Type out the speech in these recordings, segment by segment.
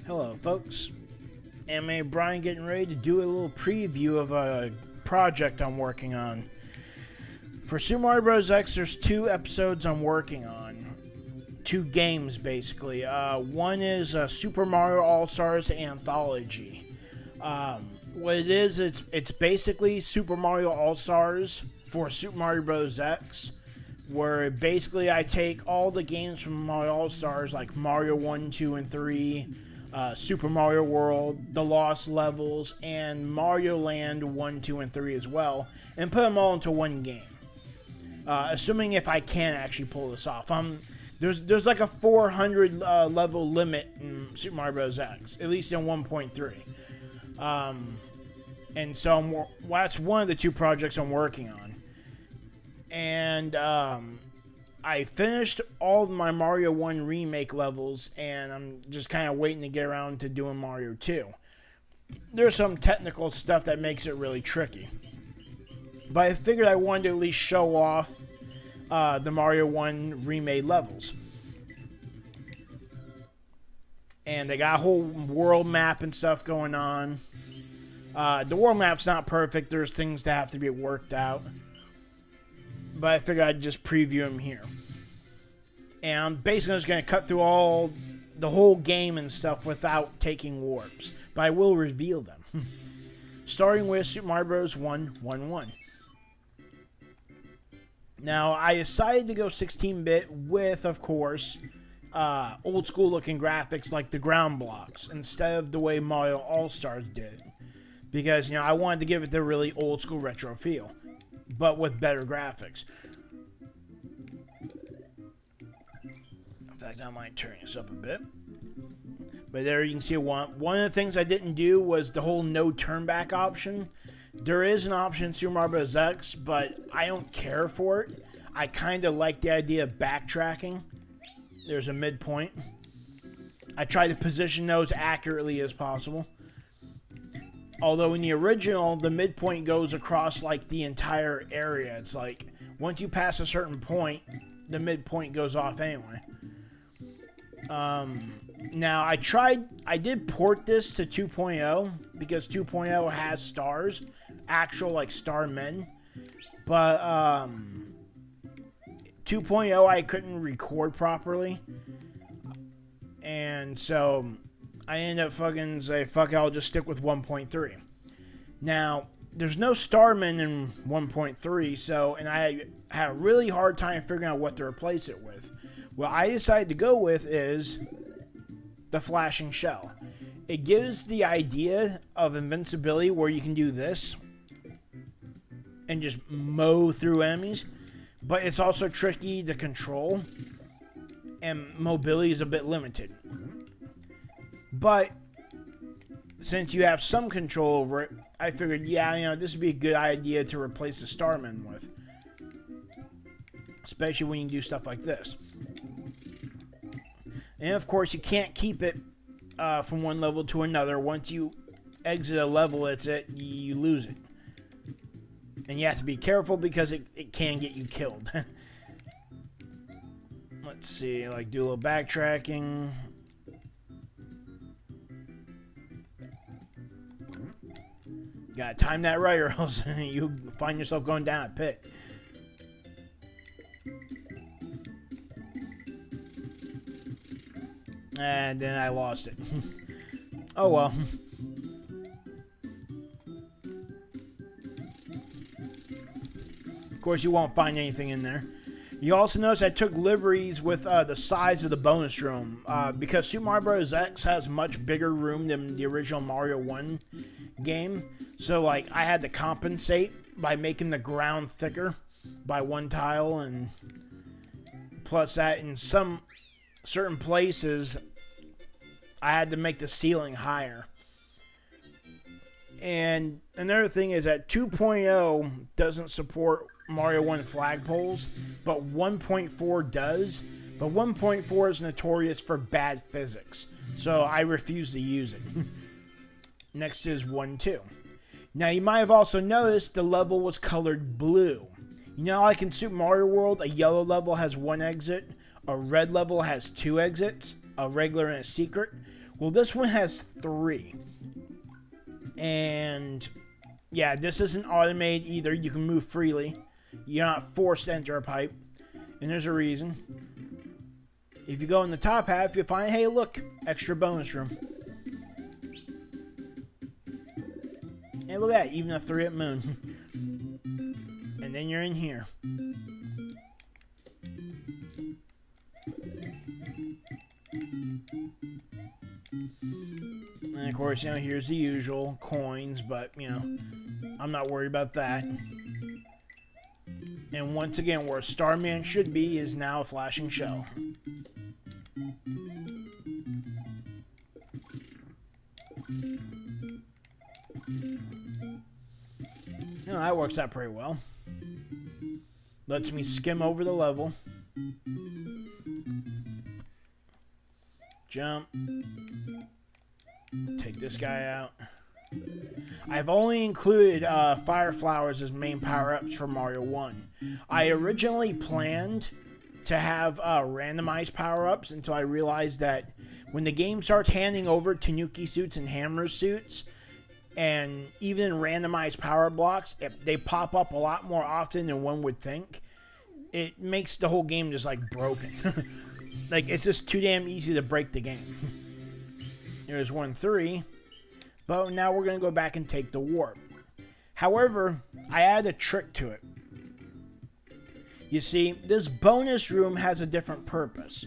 Hello folks, Anime Brian getting ready to do a little preview of a project I'm working on. For Super Mario Bros. X, there's 2 episodes I'm working on. 2 games, basically. One is Super Mario All-Stars Anthology. What it is, it's basically Super Mario All-Stars for Super Mario Bros. X, where basically I take all the games from Mario All-Stars, like Mario 1, 2, and 3, Super Mario World, The Lost Levels, and Mario Land 1, 2, and 3 as well, and put them all into one game. Assuming if I can actually pull this off. There's like a 400 level limit in Super Mario Bros. X, at least in 1.3. And so that's one of the 2 projects I'm working on. And I finished all of my Mario 1 remake levels, and I'm just kind of waiting to get around to doing Mario 2. There's some technical stuff that makes it really tricky. But I figured I wanted to at least show off the Mario 1 remade levels. And they got a whole world map and stuff going on. The world map's not perfect. There's things that have to be worked out. But I figured I'd just preview them here. And I'm basically just going to cut through the whole game and stuff without taking warps. But I will reveal them. Starting with Super Mario Bros. 1-1-1. Now, I decided to go 16-bit with, of course, old school looking graphics like the ground blocks instead of the way Mario All-Stars did. Because, I wanted to give it the really old school retro feel, but with better graphics. In fact, I might turn this up a bit. But there you can see one of the things I didn't do was the whole no turn back option. There is an option in Super Mario Bros. X, but I don't care for it. I kind of like the idea of backtracking. There's a midpoint. I try to position those accurately as possible. Although in the original, the midpoint goes across like the entire area. It's like once you pass a certain point, the midpoint goes off anyway. Now I did port this to 2.0 because 2.0 has stars, actual like star men, but 2.0 I couldn't record properly, and so I ended up fucking say fuck it, I'll just stick with 1.3. Now there's no starmen in 1.3, so and I had a really hard time figuring out what to replace it with. What I decided to go with is the flashing shell. It gives the idea of invincibility where you can do this and just mow through enemies, but it's also tricky to control and mobility is a bit limited. But since you have some control over it, I figured, yeah, this would be a good idea to replace the Starman with. Especially when you do stuff like this. And of course, you can't keep it from one level to another. Once you exit a level, you lose it. And you have to be careful because it can get you killed. Let's see, like do a little backtracking. Gotta time that right or else you find yourself going down a pit. And then I lost it. Oh well. Of course, you won't find anything in there. You also notice I took liberties with the size of the bonus room. Because Super Mario Bros. X has much bigger room than the original Mario 1 game. So, like, I had to compensate by making the ground thicker by 1 tile. And plus that, in some certain places, I had to make the ceiling higher. And another thing is that 2.0 doesn't support Mario 1 flagpoles, but 1.4 does. But 1.4 is notorious for bad physics, so I refuse to use it. Next is 1-2. Now you might have also noticed the level was colored blue. You know, like in Super Mario World, a yellow level has 1 exit, a red level has 2 exits, a regular and a secret. Well, this one has 3. And yeah, this isn't automated either. You can move freely. You're not forced to enter a pipe. And there's a reason. If you go in the top half, you'll find, hey, look, extra bonus room. And look at that, even a 3-up moon. And then you're in here. And of course, here's the usual coins, but, I'm not worried about that. And once again, where Starman should be is now a flashing shell. That works out pretty well. Lets me skim over the level. Jump. Take this guy out. I've only included fire flowers as main power-ups for Mario 1. I originally planned to have randomized power-ups until I realized that when the game starts handing over Tanuki suits and Hammer suits, and even in randomized power blocks, they pop up a lot more often than one would think. It makes the whole game just like broken. Like, it's just too damn easy to break the game. There's 1-3. But now we're going to go back and take the warp. However, I added a trick to it. You see, this bonus room has a different purpose.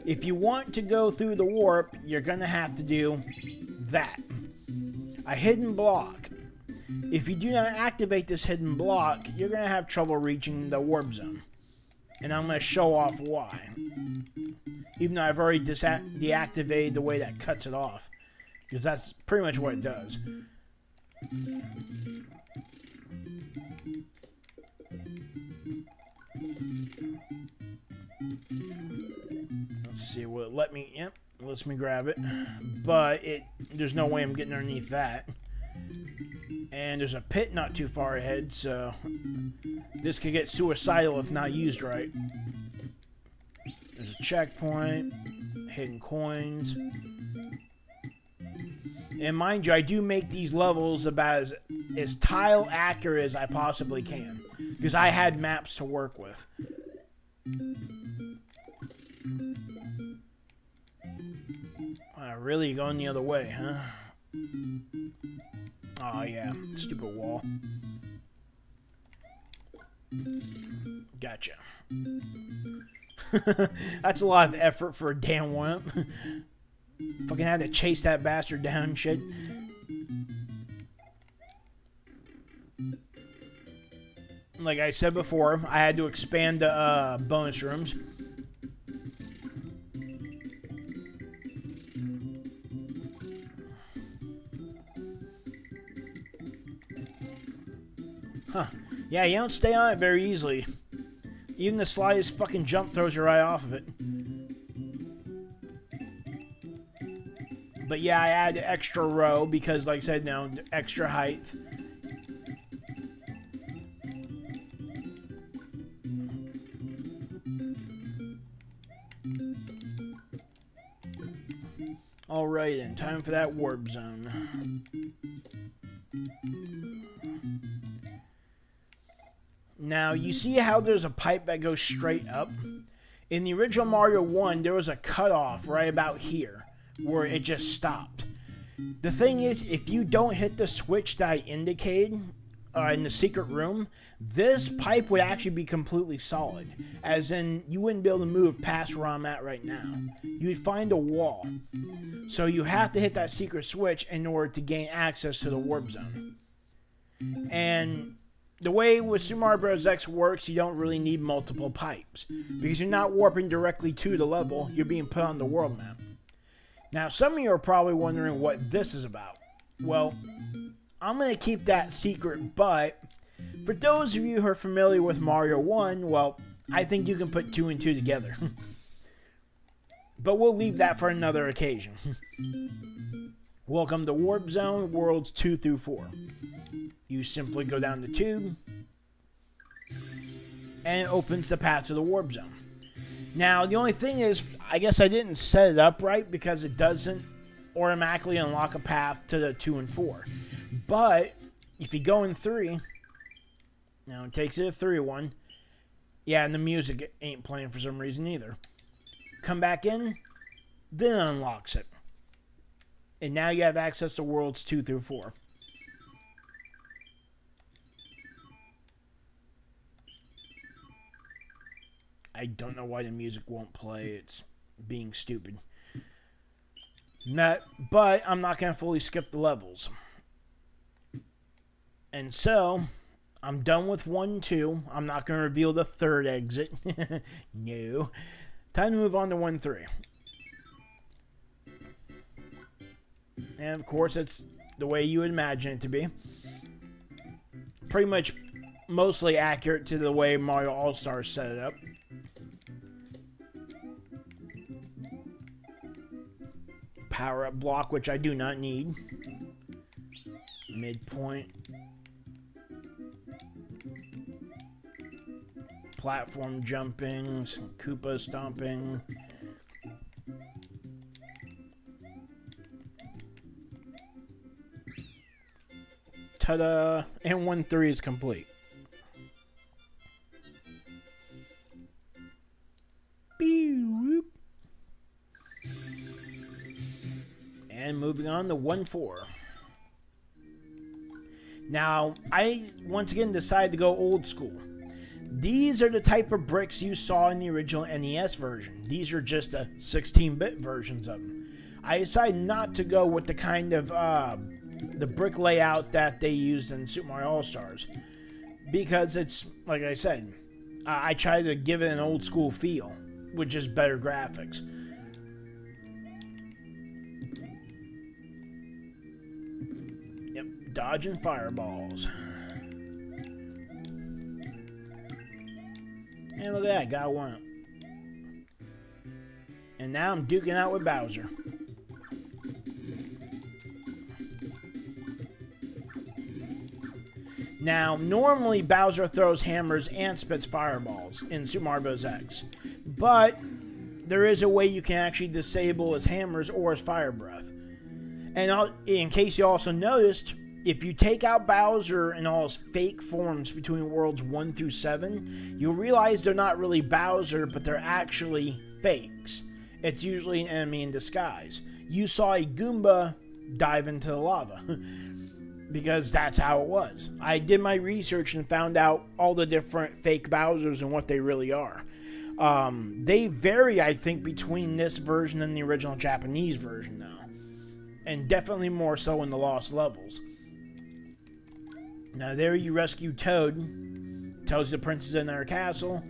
If you want to go through the warp, you're going to have to do that. A hidden block. If you do not activate this hidden block, you're going to have trouble reaching the warp zone. And I'm going to show off why. Even though I've already deactivated the way that cuts it off. Because that's pretty much what it does. Let's see, will it let me? Yep, it lets me grab it. But there's no way I'm getting underneath that. And there's a pit not too far ahead, so this could get suicidal if not used right. There's a checkpoint, hidden coins. And mind you, I do make these levels about as tile accurate as I possibly can. Because I had maps to work with. Really going the other way, huh? Oh yeah, stupid wall. Gotcha. That's a lot of effort for a damn wimp. Fucking had to chase that bastard down and shit. Like I said before, I had to expand the bonus rooms. Huh. Yeah, you don't stay on it very easily. Even the slightest fucking jump throws you right off of it. But yeah, I add extra row because, like I said, now extra height. Alright then, time for that warp zone. Now, you see how there's a pipe that goes straight up? In the original Mario 1, there was a cutoff right about here, where it just stopped. The thing is, if you don't hit the switch that I indicated in the secret room, this pipe would actually be completely solid. As in, you wouldn't be able to move past where I'm at right now. You'd find a wall. So you have to hit that secret switch in order to gain access to the warp zone. And the way with Super Mario Bros. X works, you don't really need multiple pipes. Because you're not warping directly to the level, you're being put on the world map. Now, some of you are probably wondering what this is about. Well, I'm going to keep that secret, but for those of you who are familiar with Mario 1, well, I think you can put 2 and 2 together. But we'll leave that for another occasion. Welcome to Warp Zone, Worlds 2 through 4. You simply go down the tube, and it opens the path to the Warp Zone. Now, the only thing is, I guess I didn't set it up right because it doesn't automatically unlock a path to the 2 and 4. But if you go in 3, now it takes it to 3-1. Yeah, and the music ain't playing for some reason either. Come back in, then it unlocks it. And now you have access to worlds 2 through 4. I don't know why the music won't play. It's being stupid. But I'm not going to fully skip the levels. And so, I'm done with 1 2. I'm not going to reveal the 3rd exit. No. Time to move on to 1 3. And of course, it's the way you would imagine it to be. Pretty much mostly accurate to the way Mario All-Stars set it up. Power-up block, which I do not need. Midpoint. Platform jumping, some Koopa stomping. Ta-da! And 1 3 is complete. And moving on to 1 4. Now, I once again decided to go old school. These are the type of bricks you saw in the original NES version. These are just the 16-bit versions of them. I decided not to go with the kind of the brick layout that they used in Super Mario All-Stars, because it's, like I said, I tried to give it an old school feel with just better graphics. Yep, dodging fireballs. And look at that, got one. And now I'm duking out with Bowser. Now, normally Bowser throws hammers and spits fireballs in Super Mario Bros. X. But there is a way you can actually disable his hammers or his fire breath. And in case you also noticed, if you take out Bowser and all his fake forms between worlds 1 through 7, you'll realize they're not really Bowser, but they're actually fakes. It's usually an enemy in disguise. You saw a Goomba dive into the lava, because that's how it was. I did my research and found out all the different fake Bowsers and what they really are. They vary, I think, between this version and the original Japanese version, though. And definitely more so in the lost levels. Now there you rescue Toad. Tells the princess in her castle.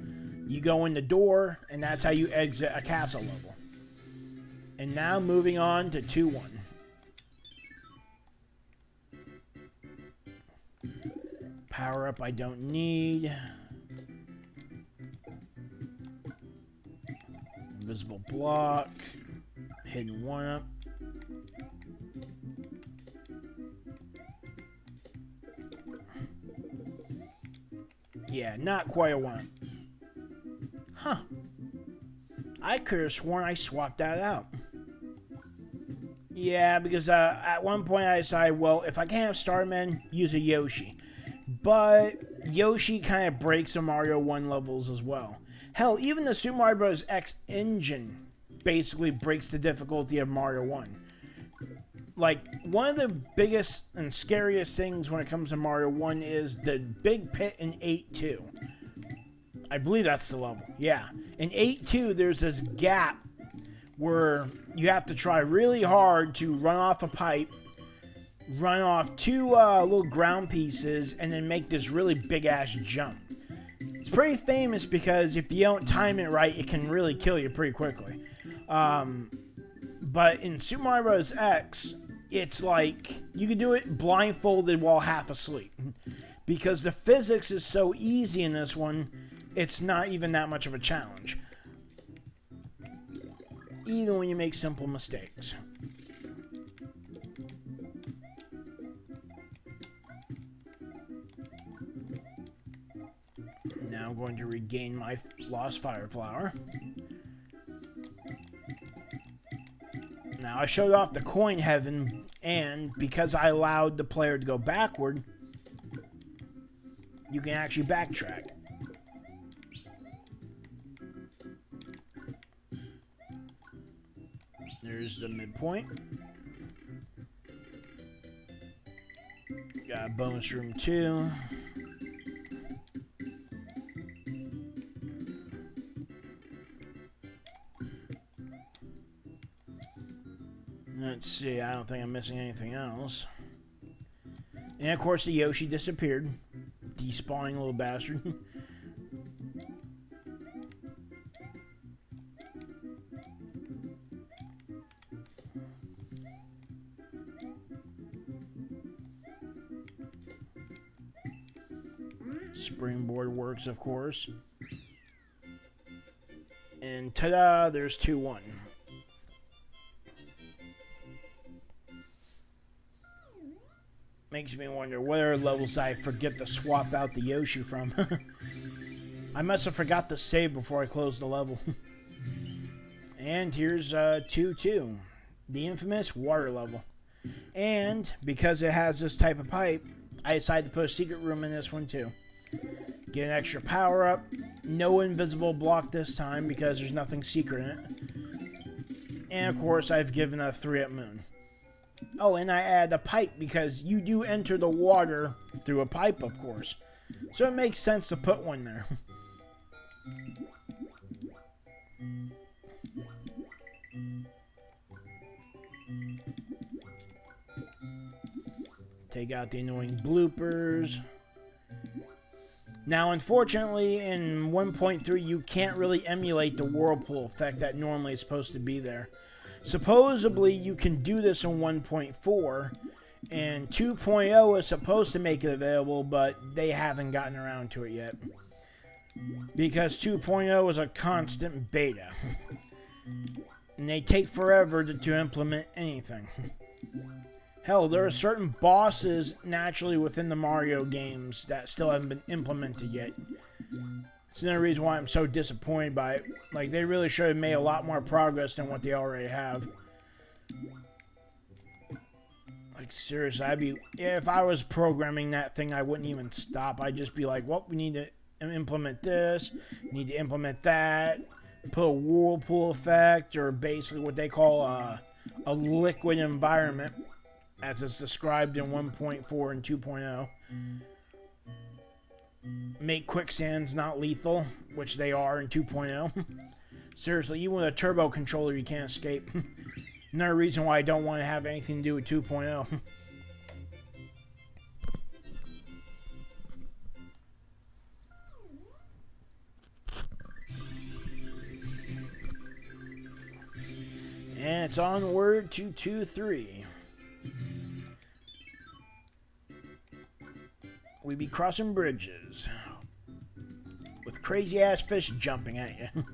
You go in the door, and that's how you exit a castle level. And now moving on to 2-1. Power up I don't need. Invisible block. Hidden 1-up. Yeah, not quite a 1-up. Huh. I could have sworn I swapped that out. Yeah, because at one point I decided, well, if I can't have Starman, use a Yoshi. But Yoshi kind of breaks the Mario 1 levels as well. Hell, even the Super Mario Bros. X engine basically breaks the difficulty of Mario 1. Like, one of the biggest and scariest things when it comes to Mario 1 is the big pit in 8-2. I believe that's the level. Yeah. In 8-2, there's this gap where you have to try really hard to run off a pipe, run off 2 little ground pieces, and then make this really big-ass jump. It's pretty famous because if you don't time it right, it can really kill you pretty quickly. But in Super Mario Bros. X, it's like you can do it blindfolded while half asleep. Because the physics is so easy in this one, it's not even that much of a challenge. Even when you make simple mistakes. Now I'm going to regain my lost fire flower. Now, I showed off the coin heaven, and because I allowed the player to go backward, you can actually backtrack. There's the midpoint. Got a bonus room too. Let's see, I don't think I'm missing anything else. And of course the Yoshi disappeared. Despawning little bastard. Springboard works, of course. And ta-da, there's 2-1. Makes me wonder what are levels I forget to swap out the Yoshi from. I must have forgot to save before I closed the level. And here's 2-2. The infamous water level. And because it has this type of pipe, I decided to put a secret room in this one too. Get an extra power up. No invisible block this time because there's nothing secret in it. And of course I've given a 3-up moon. Oh, and I add a pipe because you do enter the water through a pipe, of course. So it makes sense to put one there. Take out the annoying bloopers. Now, unfortunately, in 1.3, you can't really emulate the whirlpool effect that normally is supposed to be there. Supposedly, you can do this in 1.4, and 2.0 is supposed to make it available, but they haven't gotten around to it yet. Because 2.0 is a constant beta. And they take forever to implement anything. Hell, there are certain bosses naturally within the Mario games that still haven't been implemented yet. It's another reason why I'm so disappointed by it. Like, they really should have made a lot more progress than what they already have. Like, seriously, if I was programming that thing, I wouldn't even stop. I'd just be like, well, we need to implement this, need to implement that, put a whirlpool effect, or basically what they call a liquid environment, as it's described in 1.4 and 2.0. Make quicksands not lethal, which they are in 2.0. Seriously, even with a turbo controller, you can't escape. Another reason why I don't want to have anything to do with 2.0. And it's onward to 2-3. We be crossing bridges with crazy ass fish jumping at you.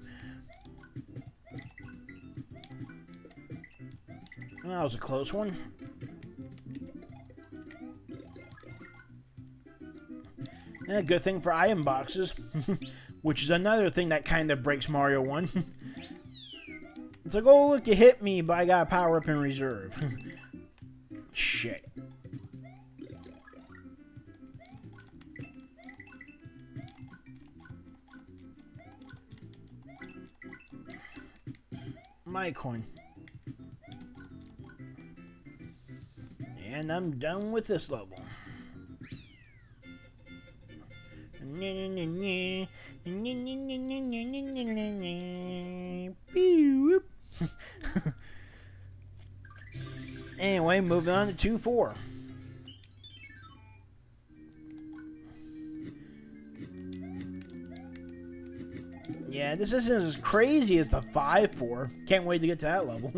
That was a close one. Yeah, good thing for item boxes, which is another thing that kind of breaks Mario 1. It's like, oh look, you hit me, but I got a power up in reserve. Shit. My coin. And I'm done with this level. Anyway, moving on to 2-4. Yeah, this isn't as crazy as the 5-4. Can't wait to get to that level.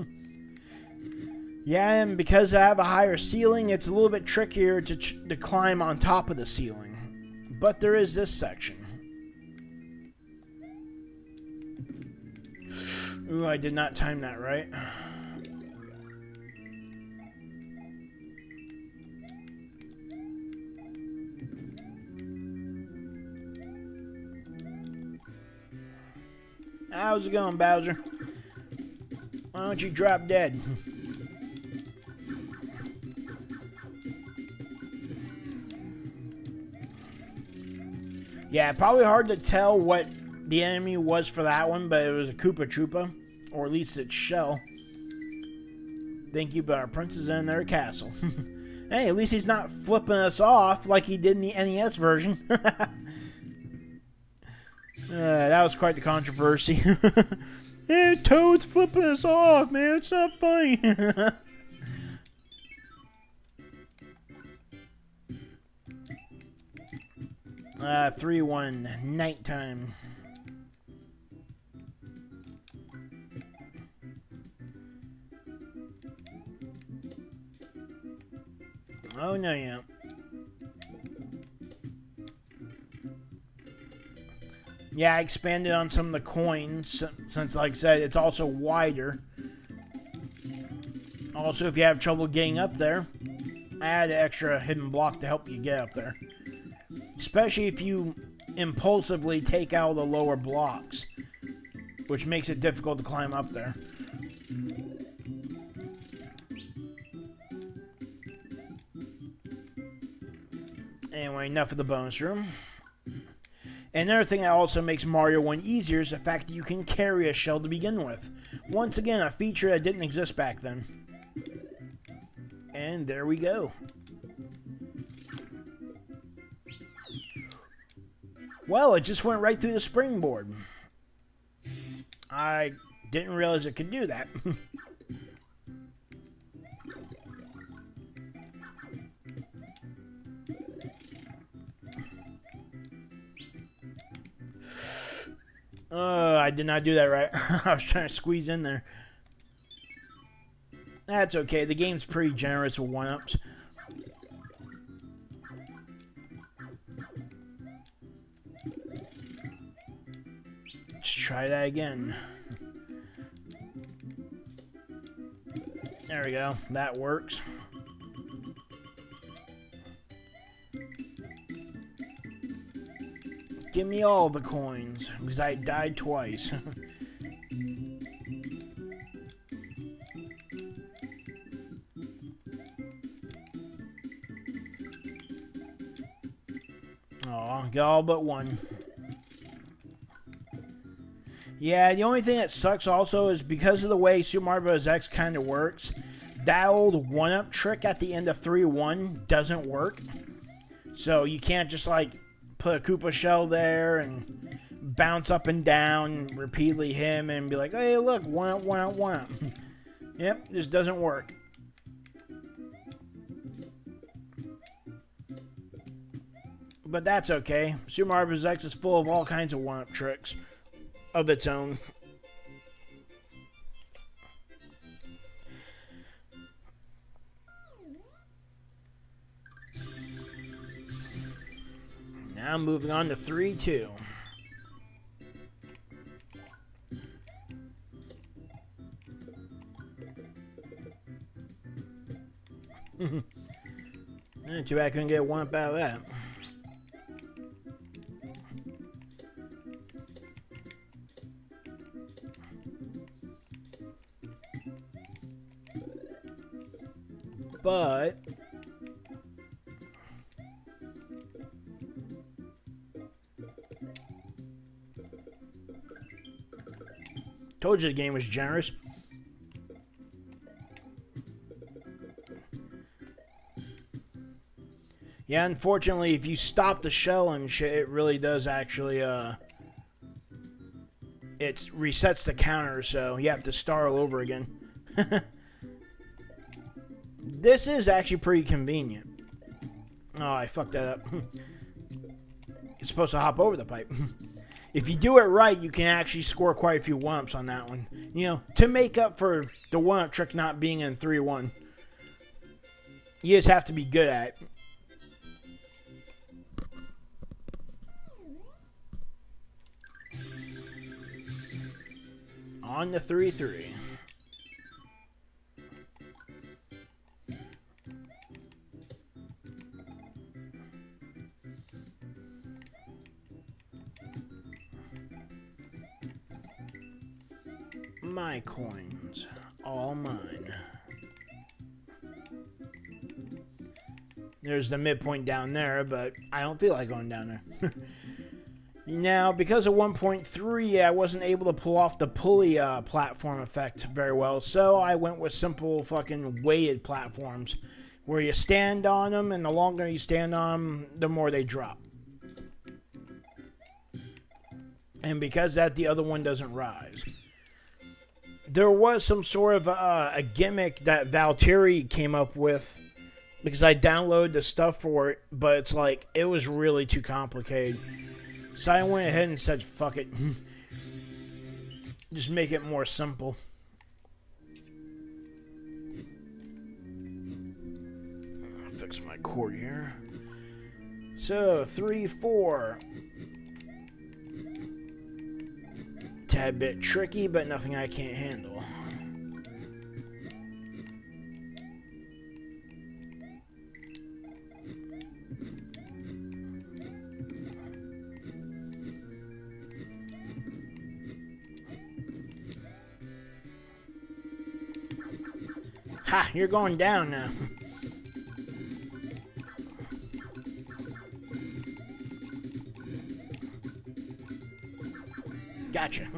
Yeah, and because I have a higher ceiling, it's a little bit trickier to climb on top of the ceiling. But there is this section. Ooh, I did not time that right. How's it going, Bowser? Why don't you drop dead? Yeah, probably hard to tell what the enemy was for that one, but it was a Koopa Troopa, or at least its shell. Thank you, but our prince is in their castle. Hey, at least he's not flipping us off like he did in the NES version. That was quite the controversy. Hey, Toad's flipping us off, man. It's not funny. 3-1, nighttime. Oh, no, yeah. Yeah, I expanded on some of the coins, since, like I said, it's also wider. Also, if you have trouble getting up there, add an extra hidden block to help you get up there. Especially if you impulsively take out the lower blocks, which makes it difficult to climb up there. Anyway, enough of the bonus room. Another thing that also makes Mario 1 easier is the fact that you can carry a shell to begin with. Once again, a feature that didn't exist back then. And there we go. Well, it just went right through the springboard. I didn't realize it could do that. I did not do that right. I was trying to squeeze in there. That's okay. The game's pretty generous with one-ups. Let's try that again. There we go. That works. Give me all the coins, because I died twice. Aw, got all but one. Yeah, the only thing that sucks also is because of the way Super Mario Bros. X kind of works, that old one-up trick at the end of 3-1 doesn't work. So you can't just, like, put a Koopa shell there and bounce up and down, repeatedly hit him, and be like, hey, look, one-up, one-up, one-up. Yep, this doesn't work. But that's okay. Super Mario Bros. X is full of all kinds of one-up tricks of its own. Now moving on to 3-2. Too bad I couldn't get one up out of that. But told you the game was generous. Yeah, unfortunately, if you stop the shell and shit, it really does actually, it resets the counter, so you have to start all over again. This is actually pretty convenient. Oh, I fucked that up. You're supposed to hop over the pipe. If you do it right, you can actually score quite a few one-ups on that one. You know, to make up for the one-up trick not being in 3-1. You just have to be good at it. On to 3-3. My coins, all mine. There's the midpoint down there, but I don't feel like going down there. Now, because of 1.3, I wasn't able to pull off the pulley platform effect very well, so I went with simple fucking weighted platforms, where you stand on them, and the longer you stand on them, the more they drop. And because that, the other one doesn't rise. There was some sort of a gimmick that Valtteri came up with, because I downloaded the stuff for it, but it's like, it was really too complicated. So I went ahead and said, fuck it. Just make it more simple. I'll fix my cord here. So, 3, 4. Tad bit tricky, but nothing I can't handle. Ha! You're going down now. Gotcha.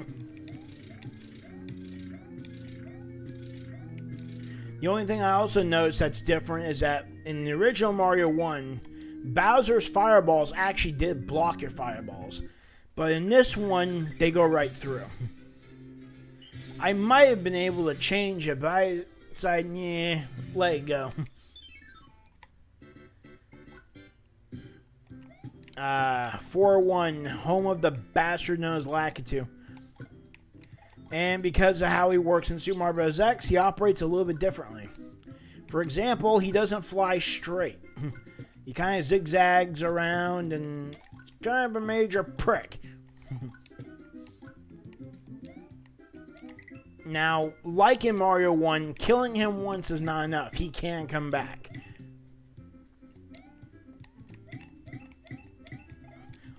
The only thing I also noticed that's different is that in the original Mario 1, Bowser's fireballs actually did block your fireballs. But in this one, they go right through. I might have been able to change it, but I decided, yeah, let it go. 4-1, home of the bastard known as Lakitu. And because of how he works in Super Mario Bros. X, he operates a little bit differently. For example, he doesn't fly straight. He kind of zigzags around and it's kind of a major prick. Now, like in Mario 1, killing him once is not enough. He can come back.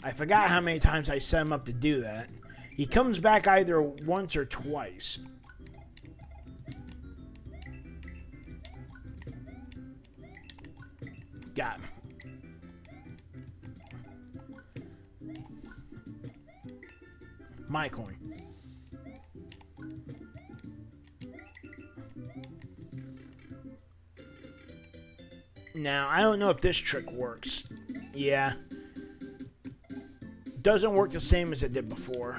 I forgot how many times I set him up to do that. He comes back either once or twice. Got him. My coin. Now, I don't know if this trick works. Yeah. Doesn't work the same as it did before.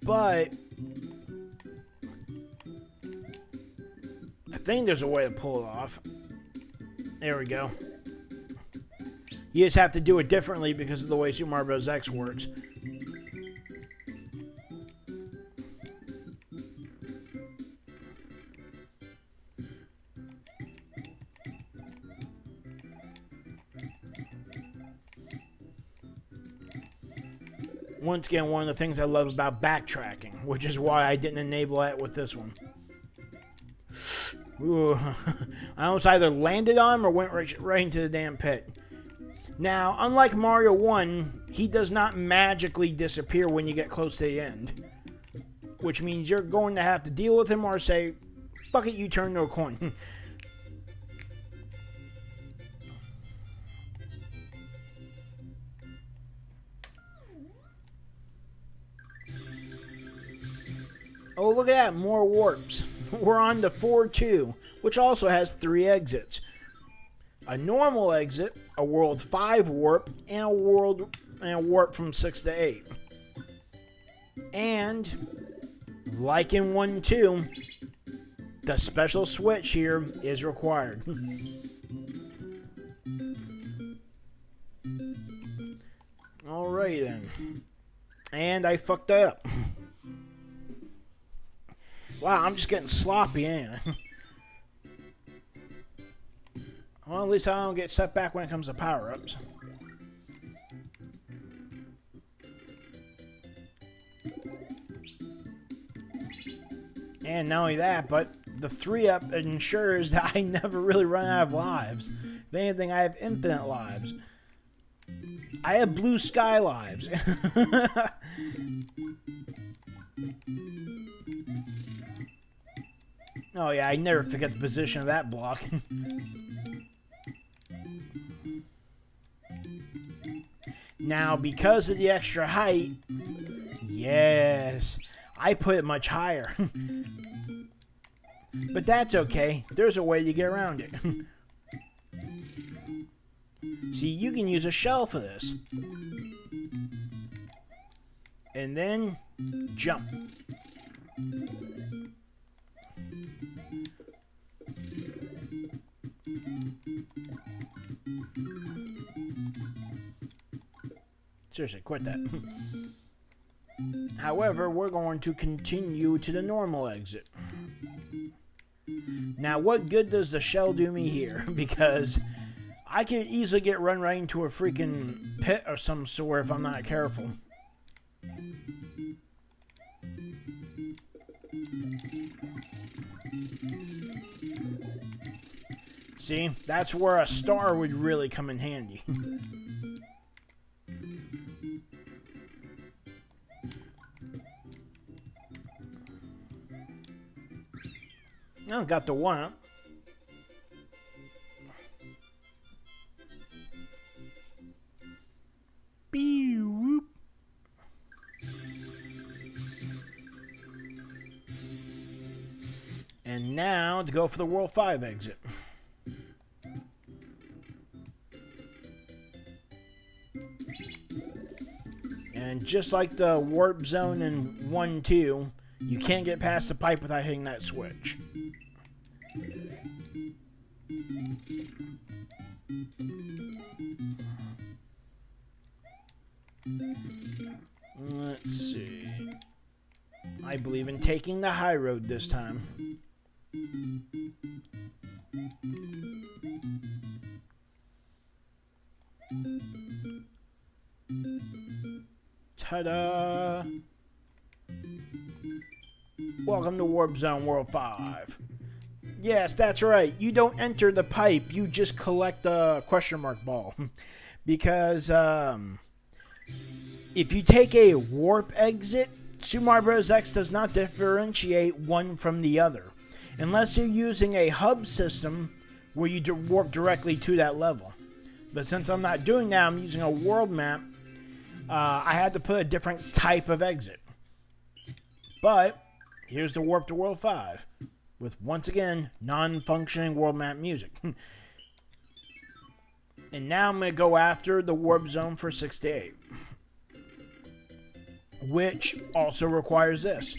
But I think there's a way to pull it off. There we go. You just have to do it differently because of the way Super Mario Bros. X works. Once again, one of the things I love about backtracking, which is why I didn't enable that with this one. Ooh. I almost either landed on him or went right into the damn pit. Now, unlike Mario 1, he does not magically disappear when you get close to the end. Which means you're going to have to deal with him or say, fuck it, you turn to a coin. Oh, look at that, more warps. We're on to 4-2, which also has 3 exits. A normal exit, a World 5 warp, and a warp from 6 to 8. And, like in 1-2, the special switch here is required. Alright then. And I fucked up. Wow, I'm just getting sloppy, ain't I? Well, at least I don't get set back when it comes to power-ups. And not only that, but the 3-up ensures that I never really run out of lives. If anything, I have infinite lives. I have blue sky lives. Oh yeah, I never forget the position of that block. Now, because of the extra height, yes, I put it much higher. But that's okay. There's a way to get around it. See, you can use a shell for this. And then jump. Seriously, quit that. However, we're going to continue to the normal exit. Now, what good does the shell do me here? Because I can easily get run right into a freaking pit of some sort if I'm not careful. See, that's where a star would really come in handy. I got the one up. Whoop. And now to go for the World 5 exit. And just like the warp zone in 1-2, you can't get past the pipe without hitting that switch. Let's see. I believe in taking the high road this time. Ta-da! Welcome to Warp Zone World 5. Yes, that's right. You don't enter the pipe. You just collect the question mark ball. Because if you take a warp exit, Super Mario Bros. X does not differentiate one from the other. Unless you're using a hub system where you warp directly to that level. But since I'm not doing that, I'm using a world map. I had to put a different type of exit. But here's the Warp to World 5. With, once again, non-functioning world map music. And now I'm going to go after the warp zone for 6 to 8. Which also requires this.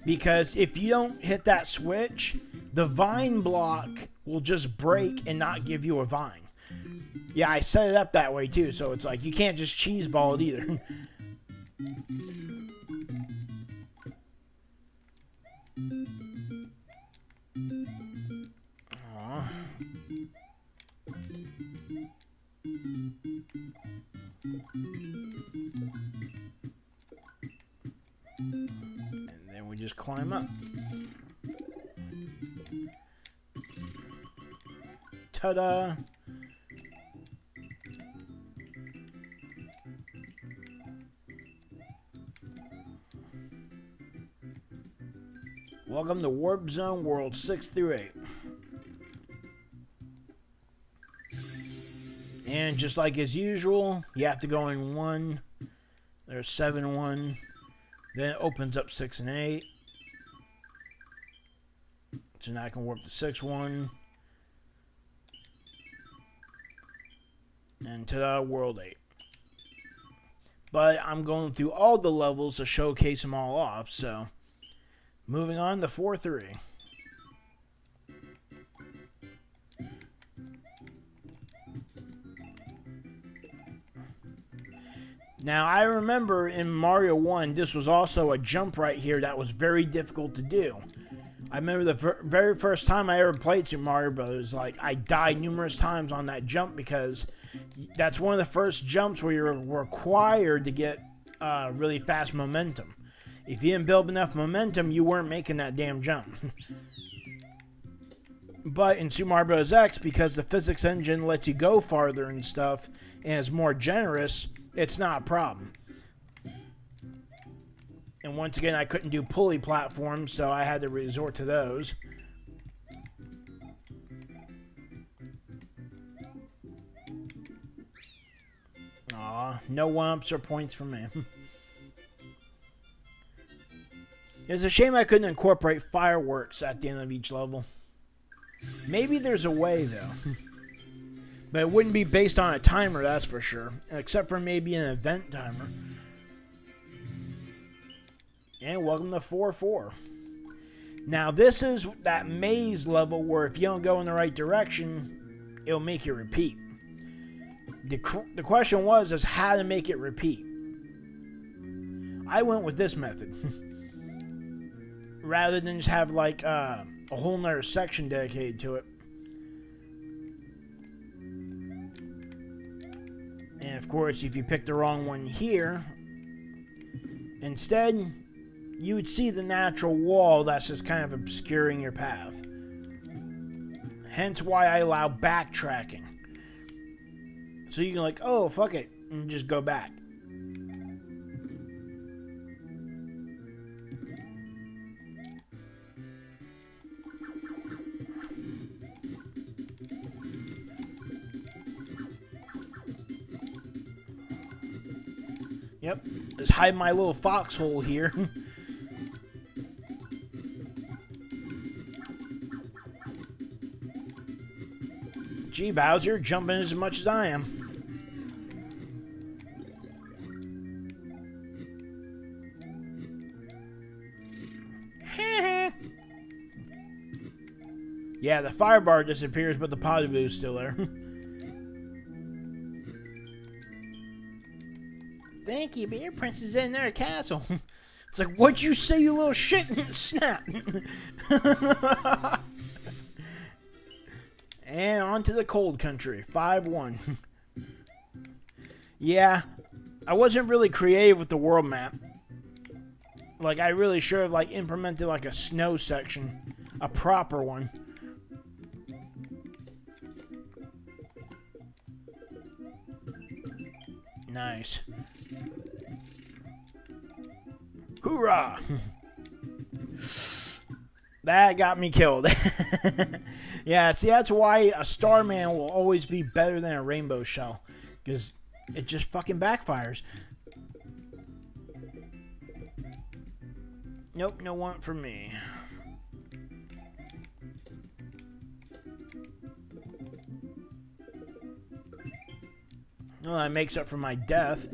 Because if you don't hit that switch, the vine block will just break and not give you a vine. Yeah, I set it up that way too, so it's like you can't just cheeseball it either. And then we just climb up. Ta-da! Welcome to Warp Zone World 6 through 8. And just like as usual, you have to go in 1. There's 7-1. Then it opens up 6 and 8. So now I can warp to 6-1. And ta-da, World 8. But I'm going through all the levels to showcase them all off, so... Moving on to 4-3. Now, I remember in Mario 1, this was also a jump right here that was very difficult to do. I remember the very first time I ever played Super Mario Bros., like, I died numerous times on that jump because that's one of the first jumps where you're required to get really fast momentum. If you didn't build enough momentum, you weren't making that damn jump. But in Super Mario Bros. X, because the physics engine lets you go farther and stuff, and is more generous, it's not a problem. And once again, I couldn't do pulley platforms, so I had to resort to those. Aw, no one-ups or points for me. It's a shame I couldn't incorporate fireworks at the end of each level. Maybe there's a way, though. But it wouldn't be based on a timer, that's for sure. Except for maybe an event timer. And welcome to 4-4. Now, this is that maze level where if you don't go in the right direction, it'll make you repeat. The question was how to make it repeat. I went with this method. Rather than just have like a whole nother section dedicated to it. And of course, if you pick the wrong one here, instead, you would see the natural wall that's just kind of obscuring your path. Hence why I allow backtracking. So you can like, oh, fuck it, and just go back. Yep, just hide my little foxhole here. Gee, Bowser, jumping as much as I am. Yeah, the fire bar disappears, but the Pottaboo's still there. Thank you, but your prince is in their castle. It's like, what'd you say, you little shit? Snap. And on to the cold country. 5-1. Yeah, I wasn't really creative with the world map. Like, I really should have, like, implemented, like, a snow section. A proper one. Nice. Hoorah! That got me killed. Yeah, see, that's why a Starman will always be better than a Rainbow Shell. Because it just fucking backfires. Nope, no one for me. Well, that makes up for my death.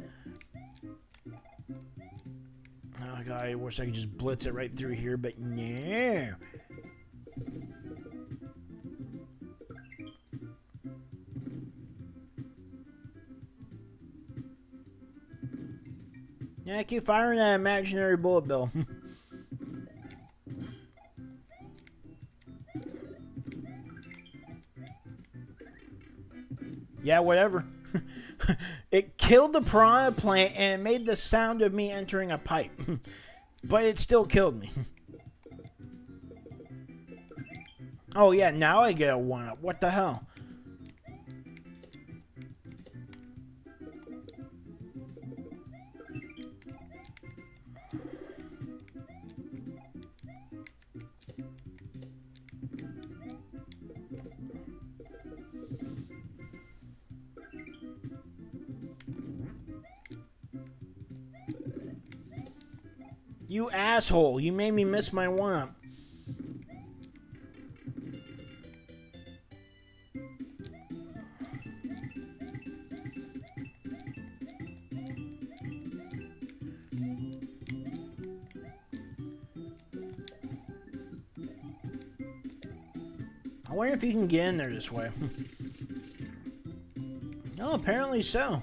Oh god, I wish I could just blitz it right through here, but no. Yeah, I keep firing that imaginary bullet bill. Yeah, whatever. It killed the piranha plant and it made the sound of me entering a pipe. But it still killed me. Oh yeah, now I get a 1-up. What the hell? You asshole, you made me miss my 1-up. I wonder if you can get in there this way. Oh, apparently so.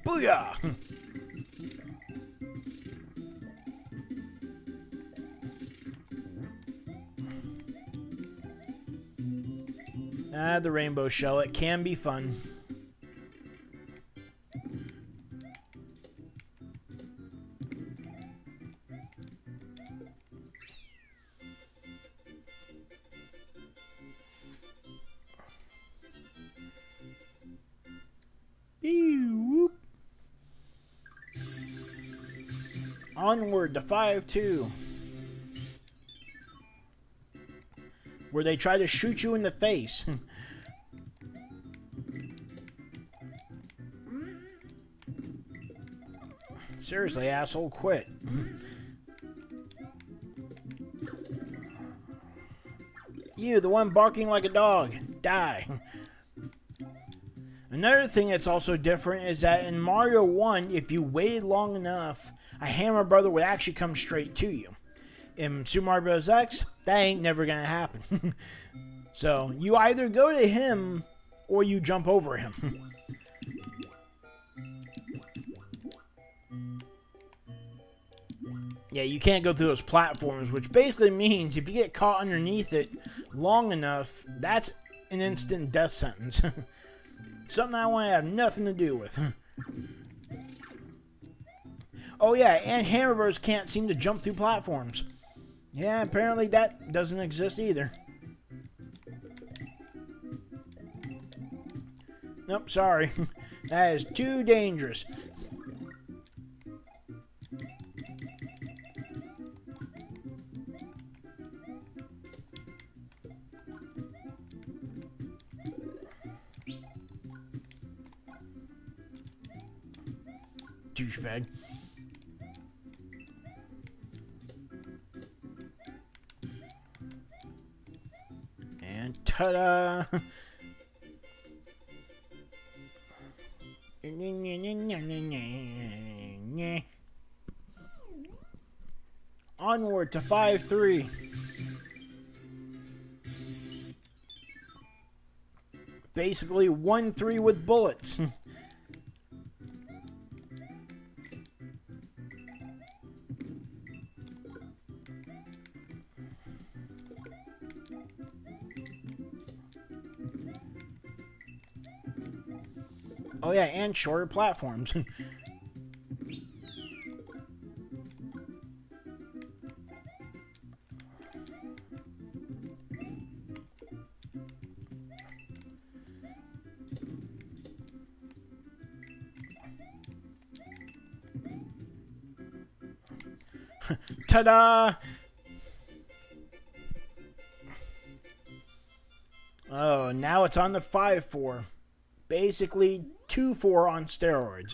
Booyah! Ah, the rainbow shell. It can be fun. Onward to 5-2. Where they try to shoot you in the face. Seriously, asshole, quit. You, the one barking like a dog, die. Another thing that's also different is that in Mario 1, if you waited long enough, a Hammer Brother would actually come straight to you. In Super Mario Bros. X, that ain't never gonna happen. So, you either go to him, or you jump over him. Yeah, you can't go through those platforms, which basically means if you get caught underneath it long enough, that's an instant death sentence. Something I want to have nothing to do with. Oh yeah, and Hammer Bros can't seem to jump through platforms. Yeah, apparently that doesn't exist either. Nope, sorry. That is too dangerous. Douchebag. And ta-da! Onward to 5-3. Basically 1-3 with bullets. Oh yeah, and shorter platforms. Ta-da! Oh, now it's on the 5-4. Basically 2-4 on steroids.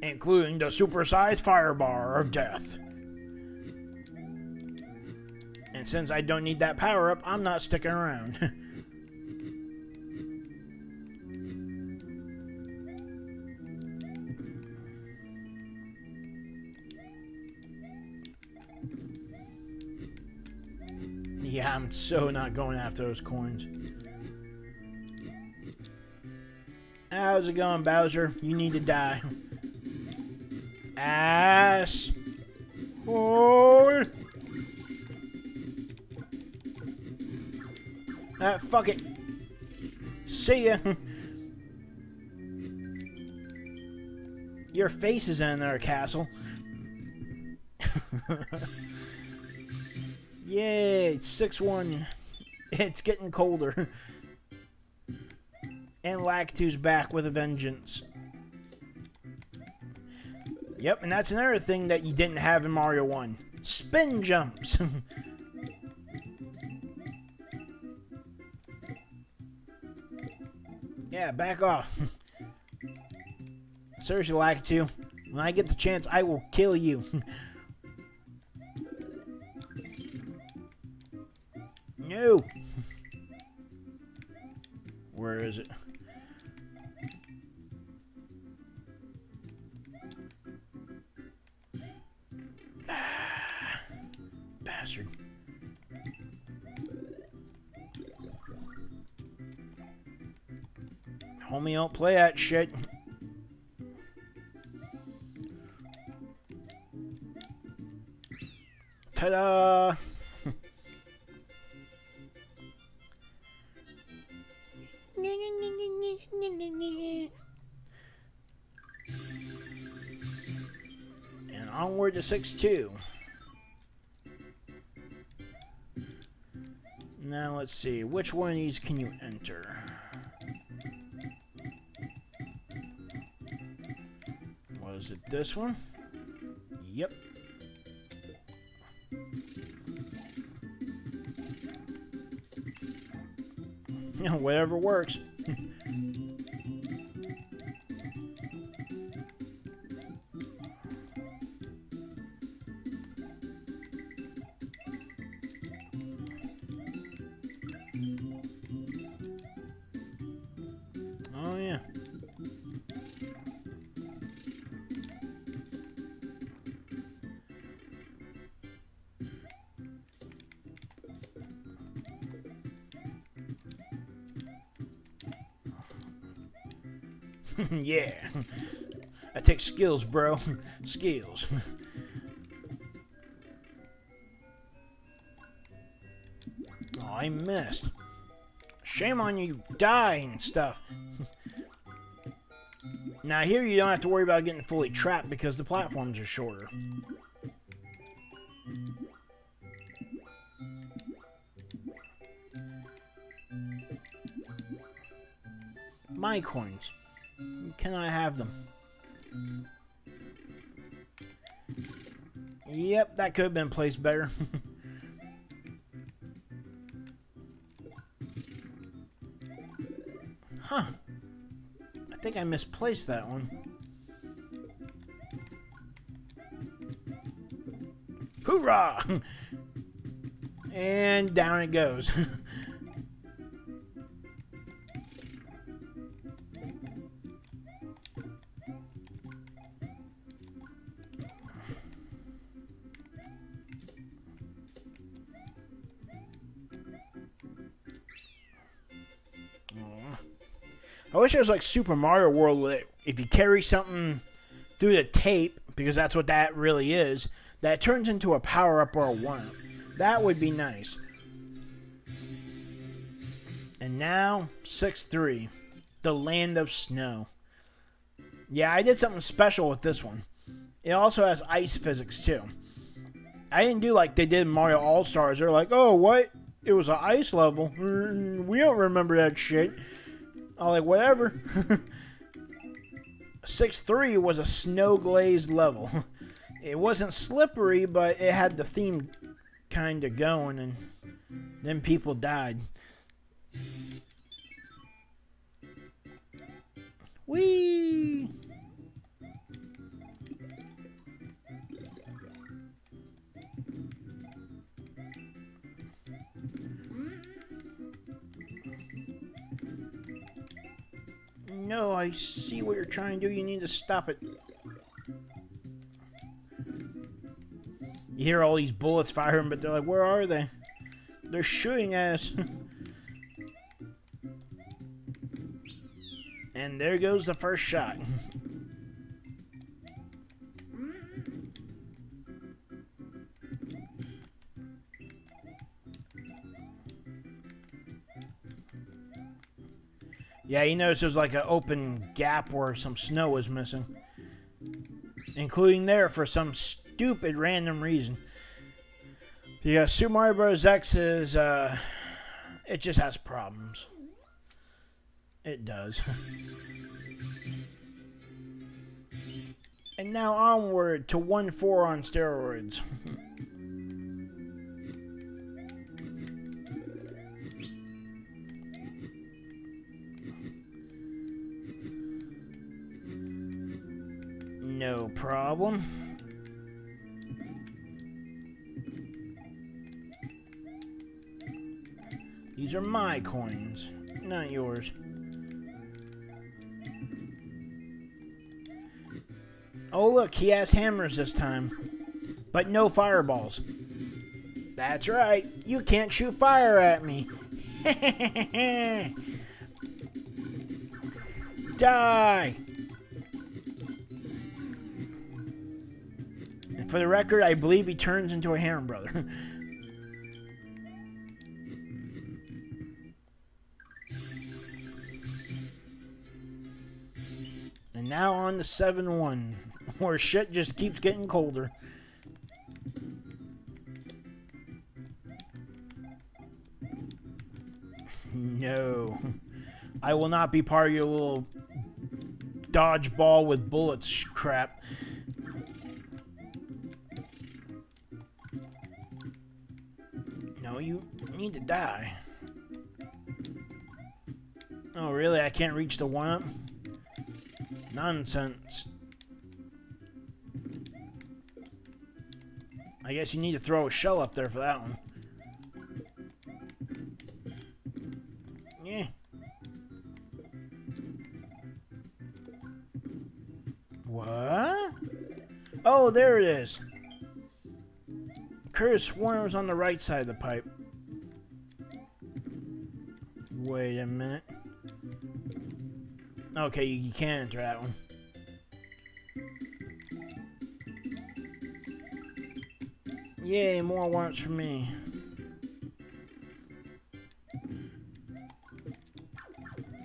Including the supersized firebar of death. And since I don't need that power up, I'm not sticking around. Yeah, I'm so not going after those coins. How's it going, Bowser? You need to die. Ass. Hole. Fuck it. See ya. Your face is in there, castle. Yay, it's 6-1. It's getting colder. And Lactu's back with a vengeance. Yep, and that's another thing that you didn't have in Mario 1. Spin jumps. Yeah, back off. Seriously, Lactu, when I get the chance, I will kill you. No. Where is it? Bastard. Homie, don't play that shit. Ta-da! And onward to 6-2. Now let's see, which one of these can you enter? Was it this one? Yep. Whatever works. Yeah. That takes skills, bro. Skills. Oh, I missed. Shame on you, die and stuff. Now here you don't have to worry about getting fully trapped because the platforms are shorter. My coins. Can I have them? Yep, that could have been placed better. Huh. I think I misplaced that one. Hoorah! And down it goes. I wish it was like Super Mario World, where if you carry something through the tape, because that's what that really is, that turns into a power-up or a one-up. That would be nice. And now, 6-3, the Land of Snow. Yeah, I did something special with this one. It also has ice physics, too. I didn't do like they did in Mario All-Stars. They're like, oh, what? It was an ice level. We don't remember that shit. I'm like, whatever. 6-3 was a snow-glazed level. It wasn't slippery, but it had the theme kind of going, and then people died. Whee! No, I see what you're trying to do. You need to stop it. You hear all these bullets firing, but they're like, where are they? They're shooting at us. And there goes the first shot. Yeah, you notice there's like an open gap where some snow was missing. Including there for some stupid random reason. Yeah, Super Mario Bros. X is, it just has problems. It does. And now onward to 1-4 on steroids. No problem. These are my coins, not yours. Oh look, he has hammers this time, but no fireballs. That's right, you can't shoot fire at me. Die! And for the record, I believe he turns into a Hammer Brother. And now on to 7-1, where shit just keeps getting colder. No. I will not be part of your little dodgeball with bullets crap. No, you need to die. Oh, really? I can't reach the one-up? Nonsense. I guess you need to throw a shell up there for that one. Yeah. What? Oh, there it is. Could have sworn it was on the right side of the pipe. Wait a minute. Okay, you can't enter that one. Yay, more warmth for me.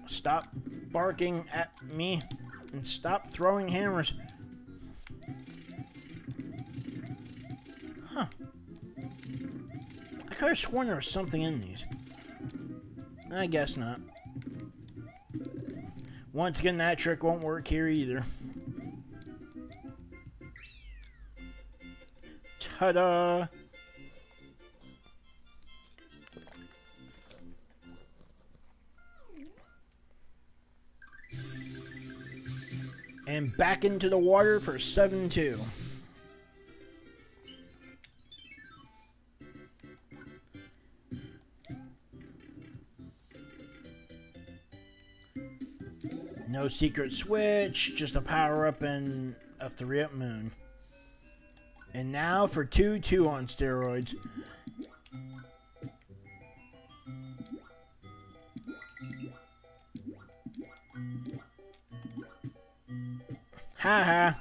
Stop barking at me and stop throwing hammers. Huh. I could have sworn there was something in these. I guess not. Once again, that trick won't work here either. Ta-da! And back into the water for 7-2. No secret switch, just a power-up and a 3-up moon. And now for 2-2 on steroids. Ha ha.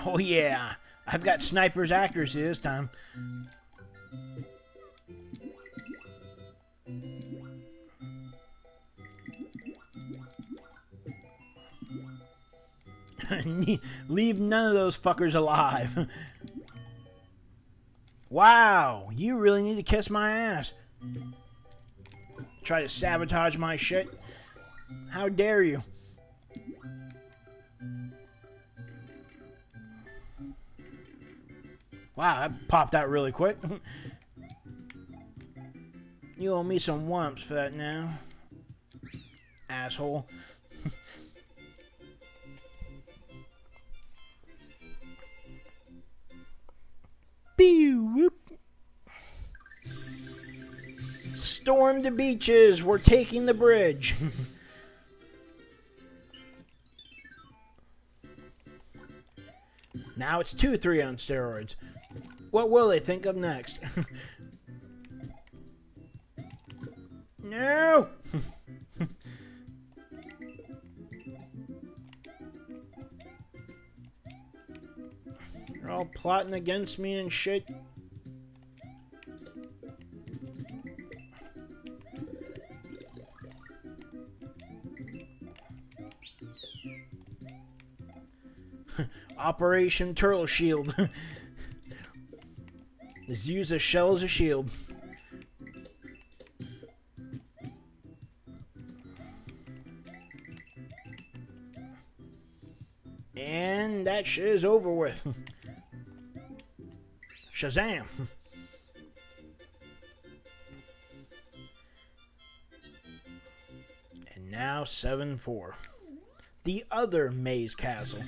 Oh yeah, I've got sniper's accuracy this time. Leave none of those fuckers alive. Wow, you really need to kiss my ass. Try to sabotage my shit? How dare you? Wow, that popped out really quick. You owe me some wumps for that now, asshole. Whoop. Storm the beaches. We're taking the bridge. Now it's 2-3 on steroids. What will they think of next? No! They're all plotting against me and shit. Operation Turtle Shield. Let's use a shell as a shield. And that shit is over with. Shazam! And now 7-4. The other maze castle.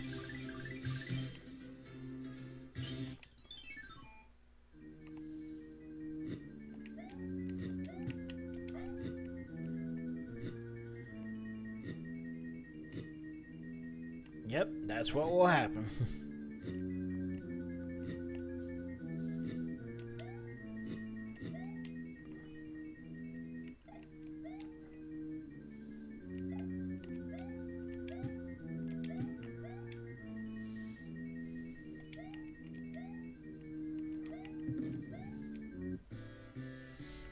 Yep, that's what will happen.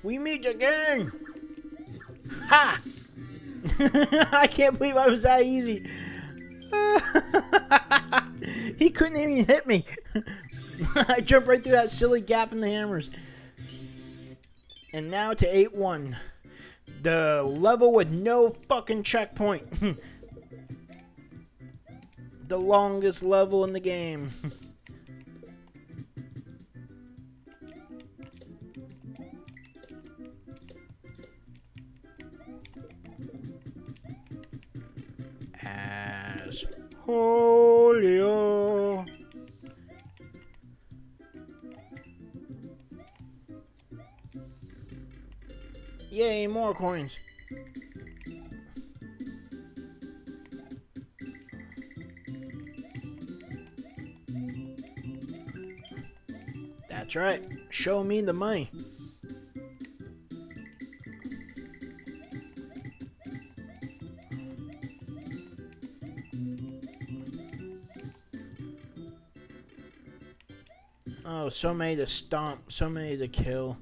We meet again! Ha! I can't believe I was that easy. He couldn't even hit me. I jumped right through that silly gap in the hammers. And now to 8-1. The level with no fucking checkpoint. The longest level in the game. Asshole. Yay, more coins. That's right. Show me the money. Oh, so many to stomp, so many to kill.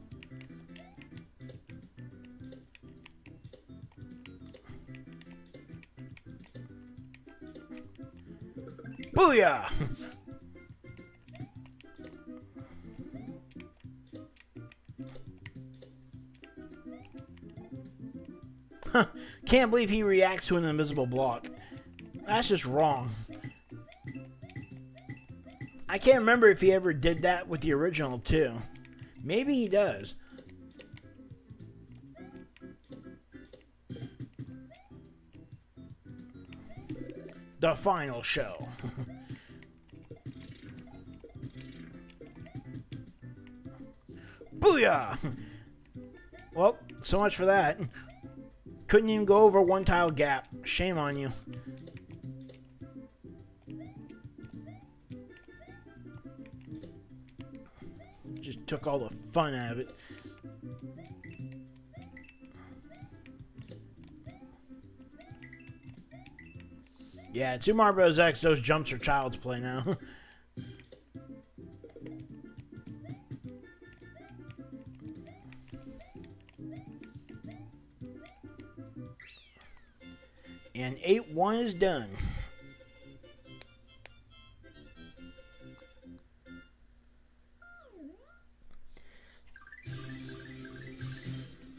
Booyah! Can't believe he reacts to an invisible block. That's just wrong. I can't remember if he ever did that with the original too. Maybe he does. The final show. Booyah! Well, so much for that. Couldn't even go over one tile gap. Shame on you. Just took all the fun out of it. Yeah, Super Mario Bros. X, those jumps are child's play now. And 8-1 is done.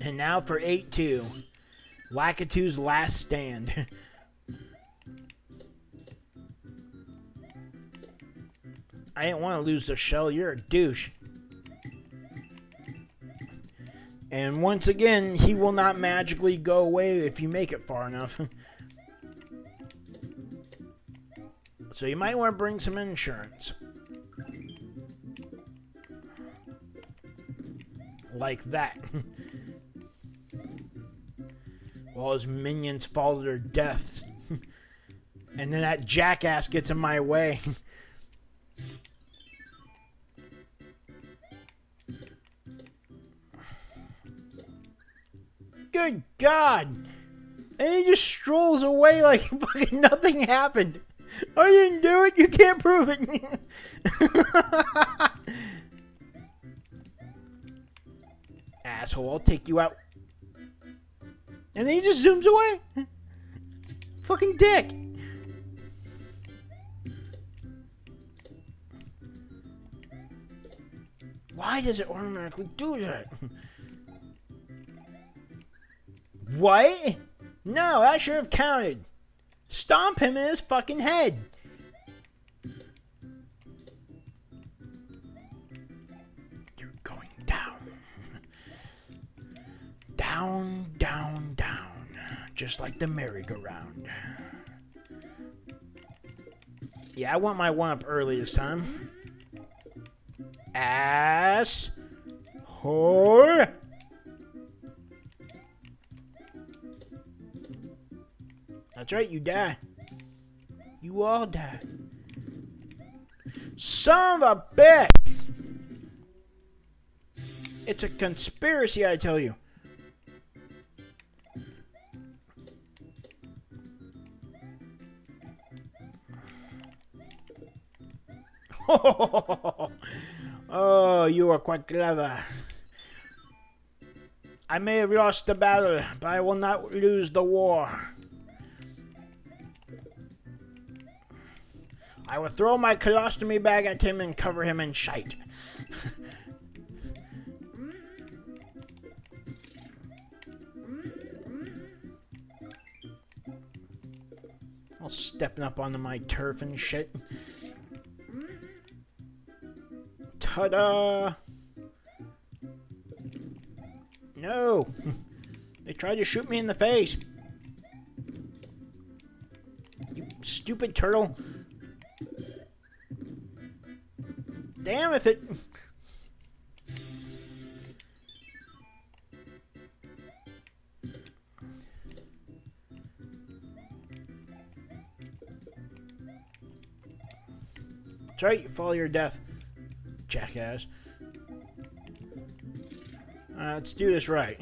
And now for 8-2. Lakitu's last stand. I didn't want to lose the shell. You're a douche. And once again, he will not magically go away if you make it far enough. So you might want to bring some insurance. Like that. While his minions fall to their deaths. And then that jackass gets in my way. Good God! And he just strolls away like fucking nothing happened. I didn't do it. You can't prove it. Asshole, I'll take you out. And then he just zooms away. Fucking dick. Why does it automatically do that? What? No, I should have counted. Stomp him in his fucking head. You're going down. Down, down, down. Just like the merry-go-round. Yeah, I want my one-up early this time. Ass. Whore. That's right, you die. You all die. Son of a bitch! It's a conspiracy, I tell you. Oh, you are quite clever. I may have lost the battle, but I will not lose the war. I will throw my colostomy bag at him and cover him in shite. All stepping up onto my turf and shit. Ta-da! No! They tried to shoot me in the face. You stupid turtle. Damn it! That's right, you follow your death, jackass. Let's do this right.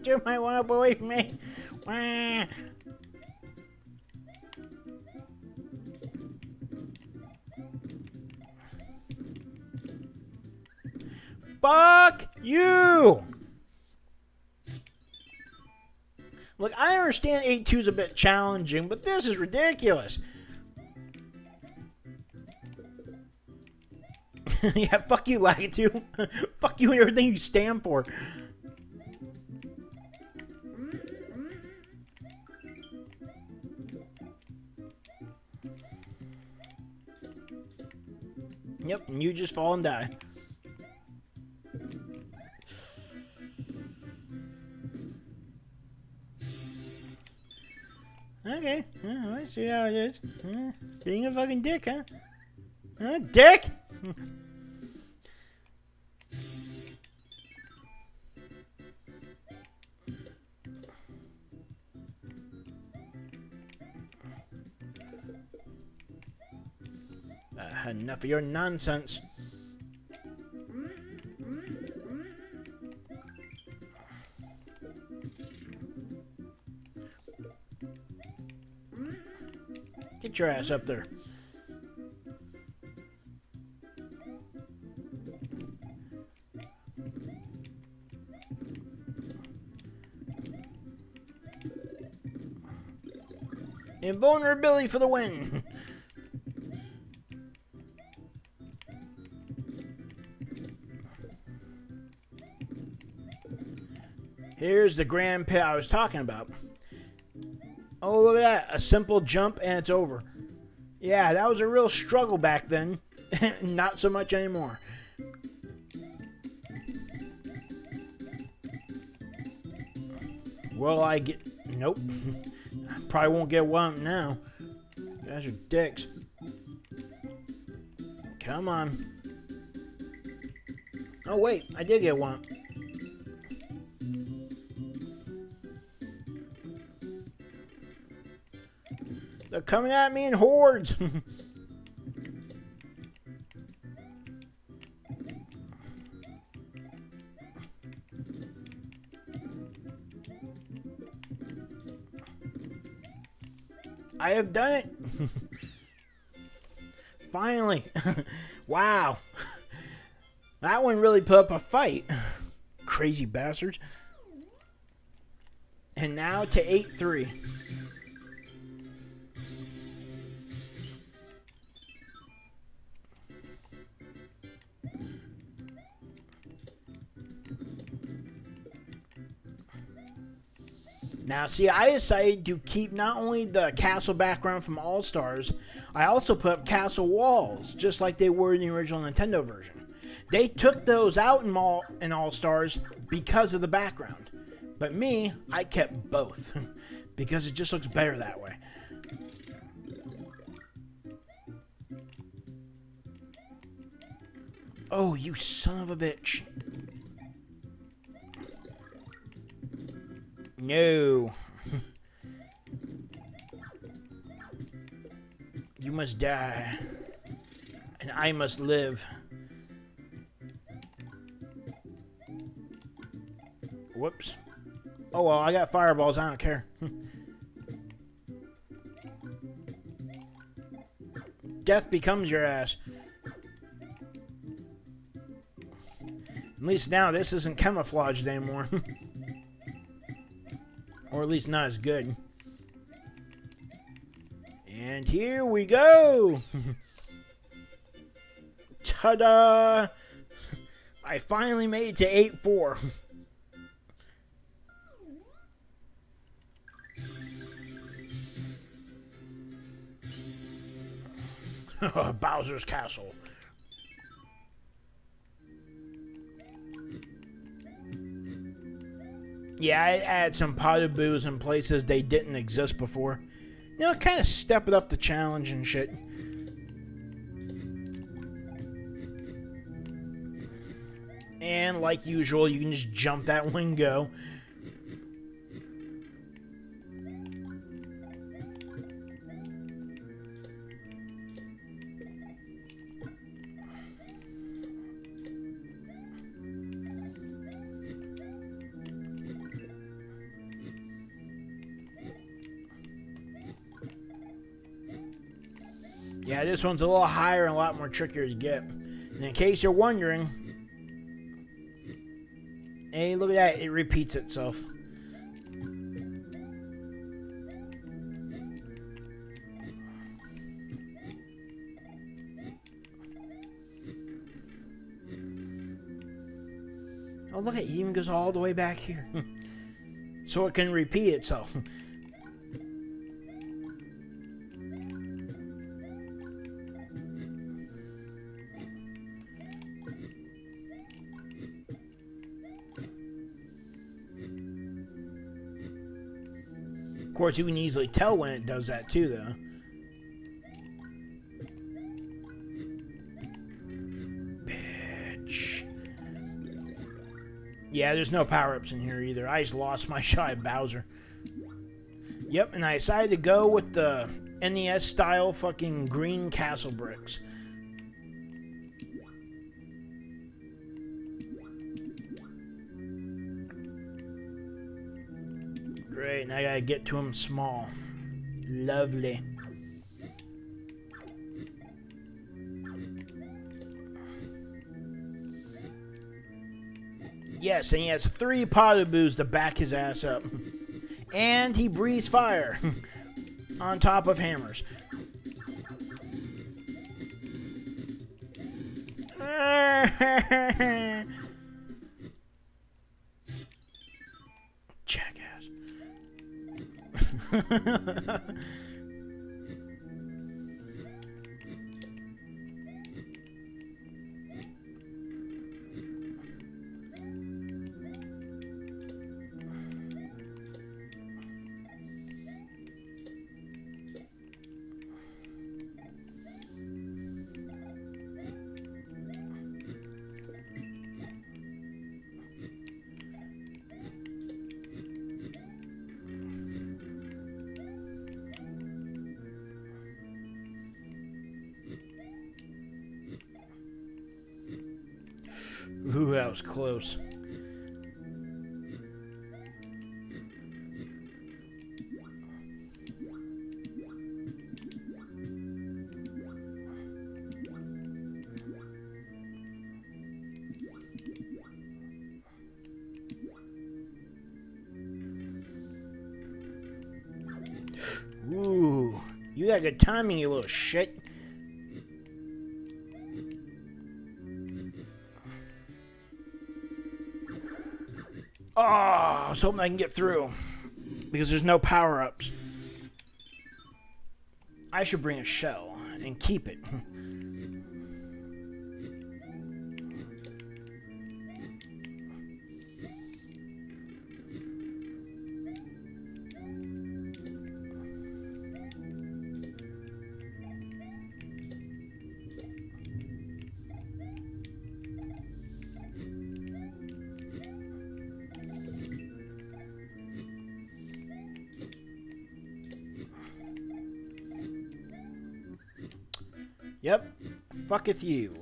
Took my one up away from me. Fuck you! Look, I understand 8-2 is a bit challenging, but this is ridiculous. Yeah, fuck you, Lakitu. Fuck you and everything you stand for. Yep, and you just fall and die. Okay, let's see how it is. Being a fucking dick, huh? Dick? Enough of your nonsense. Get your ass up there. Invulnerability for the win. Here's the grand pit I was talking about. Oh, look at that. A simple jump and it's over. Yeah, that was a real struggle back then. Not so much anymore. Will I get... Nope. Probably won't get one now. You guys are dicks. Come on. Oh, wait. I did get one. They're coming at me in hordes. I have done it. Finally. Wow. That one really put up a fight. Crazy bastards. And now to 8-3. Now, see, I decided to keep not only the castle background from All-Stars, I also put up castle walls, just like they were in the original Nintendo version. They took those out in All-Stars because of the background. But me, I kept both, because it just looks better that way. Oh, you son of a bitch. No. You must die. And I must live. Whoops. Oh well, I got fireballs, I don't care. Death becomes your ass. At least now this isn't camouflaged anymore. Or at least not as good. And here we go! Ta-da! I finally made it to 8-4. Bowser's Castle. Yeah, I added some potted boos in places they didn't exist before. You know, kind of step it up the challenge and shit. And like usual, you can just jump that window. Yeah, this one's a little higher and a lot more trickier to get. And in case you're wondering, hey, look at that, it repeats itself. Oh, look, it even goes all the way back here. So it can repeat itself. Of course, you can easily tell when it does that too, though. Bitch. Yeah, there's no power-ups in here either. I just lost my shot at Bowser. Yep, and I decided to go with the NES-style fucking green castle bricks. Great, now I gotta get to him small. Lovely. Yes, and he has 3 Potaboos to back his ass up. And he breathes fire on top of hammers. Jackass. Ooh, that was close. Ooh, you got good timing, you little shit. Oh, I was hoping I can get through because there's no power-ups. I should bring a shell and keep it. Yep, fucketh you.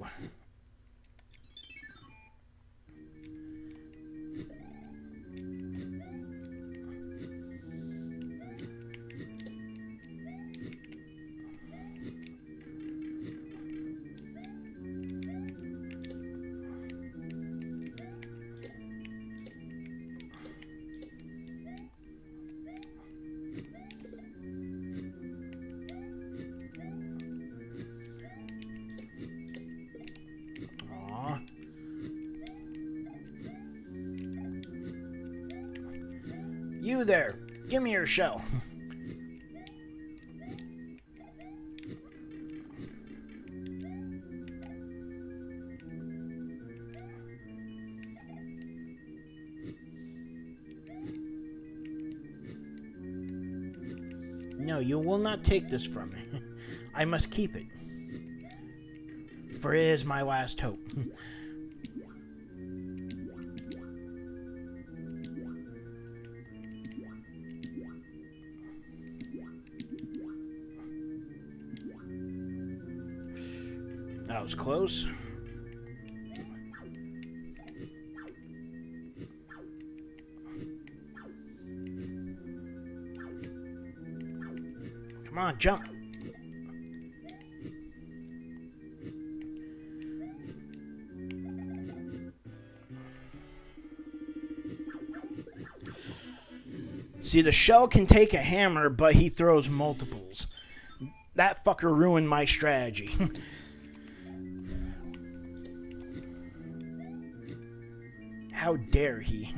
You there, give me your shell. No, you will not take this from me. I must keep it. For it is my last hope. That was close. Come on, jump. See, the shell can take a hammer, but he throws multiples. That fucker ruined my strategy. How dare he?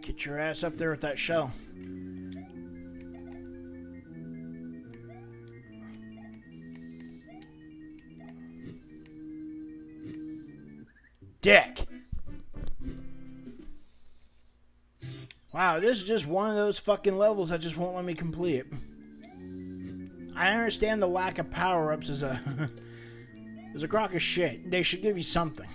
Get your ass up there with that shell. Dick. Wow, this is just one of those fucking levels that just won't let me complete it. I understand the lack of power-ups is a is a crock of shit. They should give you something.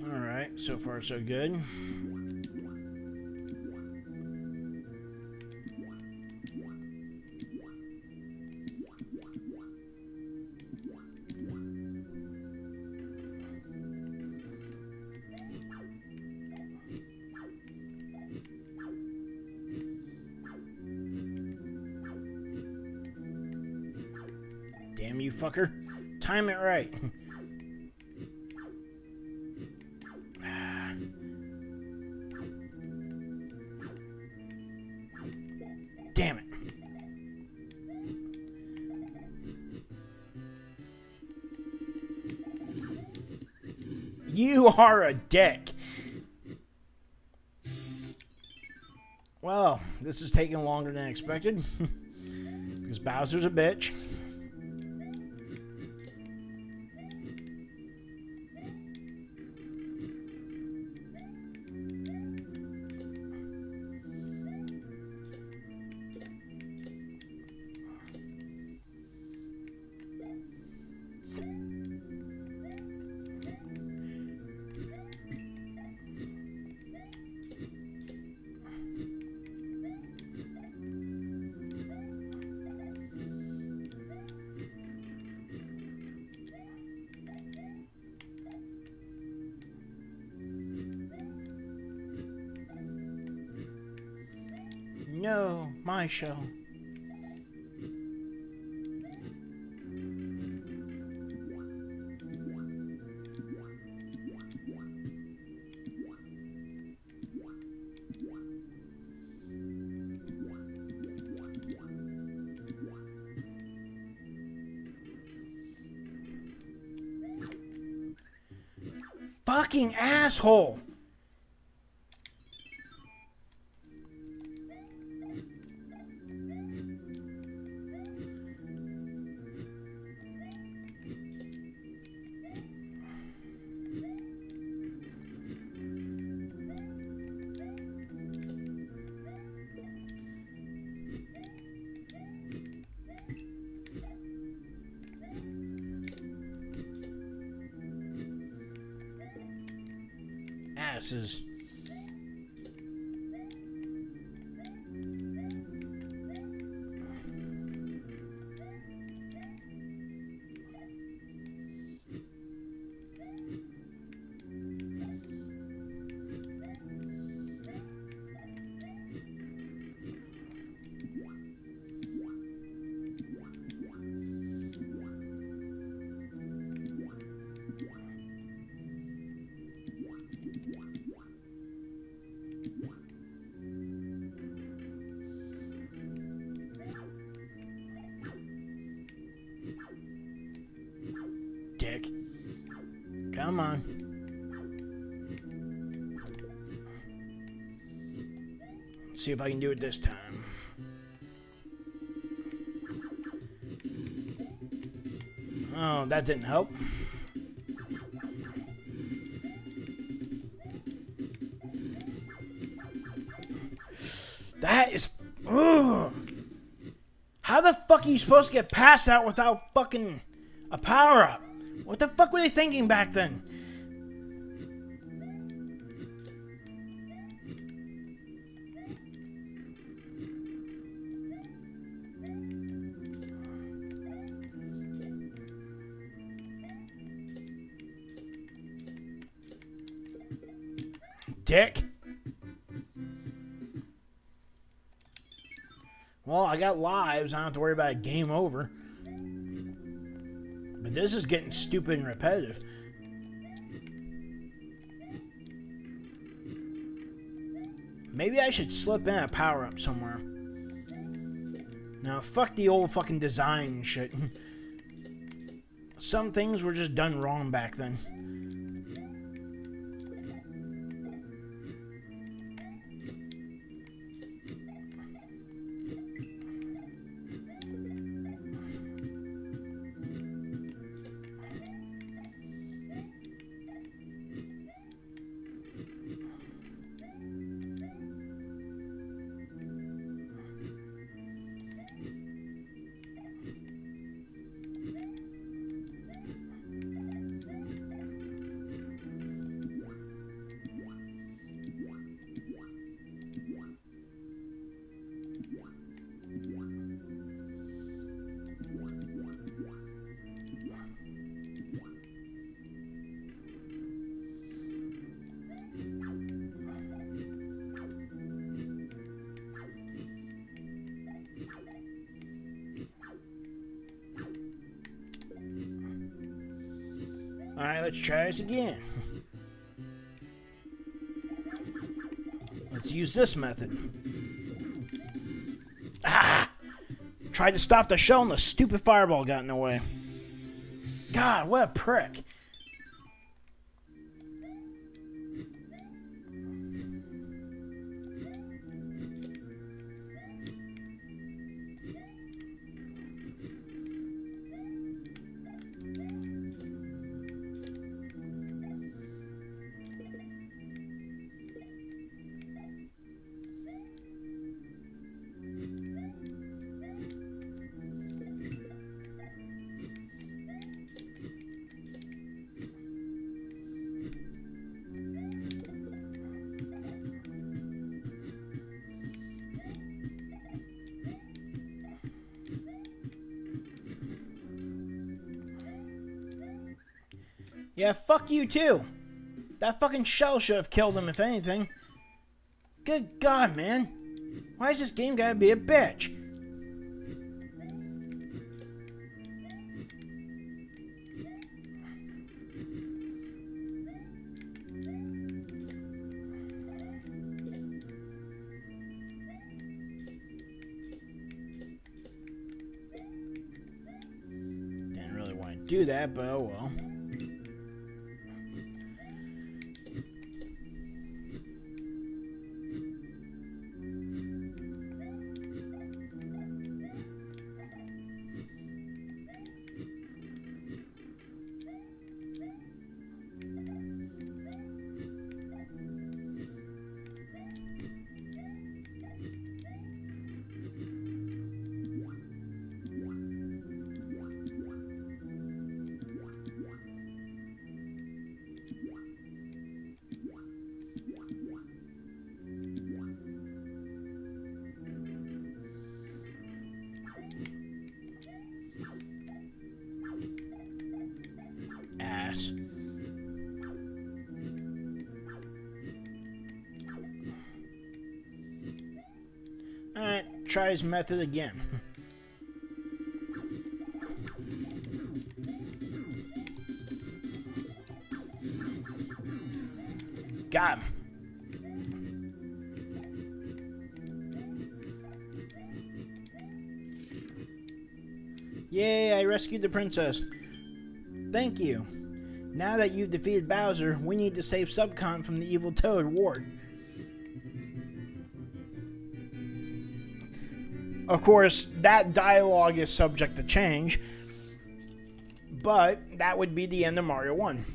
Alright, so far so good. Damn you, fucker. Time it right. Damn it. You are a dick. Well, this is taking longer than expected. Because Bowser's a bitch. No, my show. Fucking asshole. Asses. Come on. Let's see if I can do it this time. Oh, that didn't help. That is... Ugh. How the fuck are you supposed to get past that without fucking a power-up? What the fuck were they thinking back then? Dick. Well, I got lives. I don't have to worry about a game over. But this is getting stupid and repetitive. Maybe I should slip in a power-up somewhere. Now, fuck the old fucking design shit. Some things were just done wrong back then. Alright, let's try this again. Let's use this method. Ah! Tried to stop the shell and the stupid fireball got in the way. God, what a prick. Yeah, fuck you too. That fucking shell should have killed him, if anything. Good God, man. Why is this game gotta be a bitch? Didn't really want to do that, but oh well. Ass. Alright, try his method again. Got him. Yay, I rescued the princess. Thank you. Now that you've defeated Bowser, we need to save Subcon from the evil Toad Ward. Of course, that dialogue is subject to change, but that would be the end of Mario 1.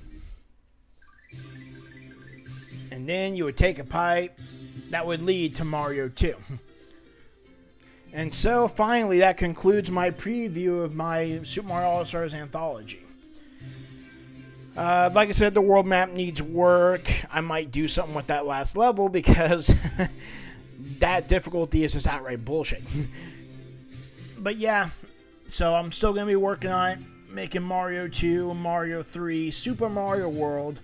And then you would take a pipe that would lead to Mario 2. And so, finally, that concludes my preview of my Super Mario All-Stars Anthology. Like I said, the world map needs work. I might do something with that last level because that difficulty is just outright bullshit. But yeah, so I'm still going to be working on it, making Mario 2, Mario 3, Super Mario World,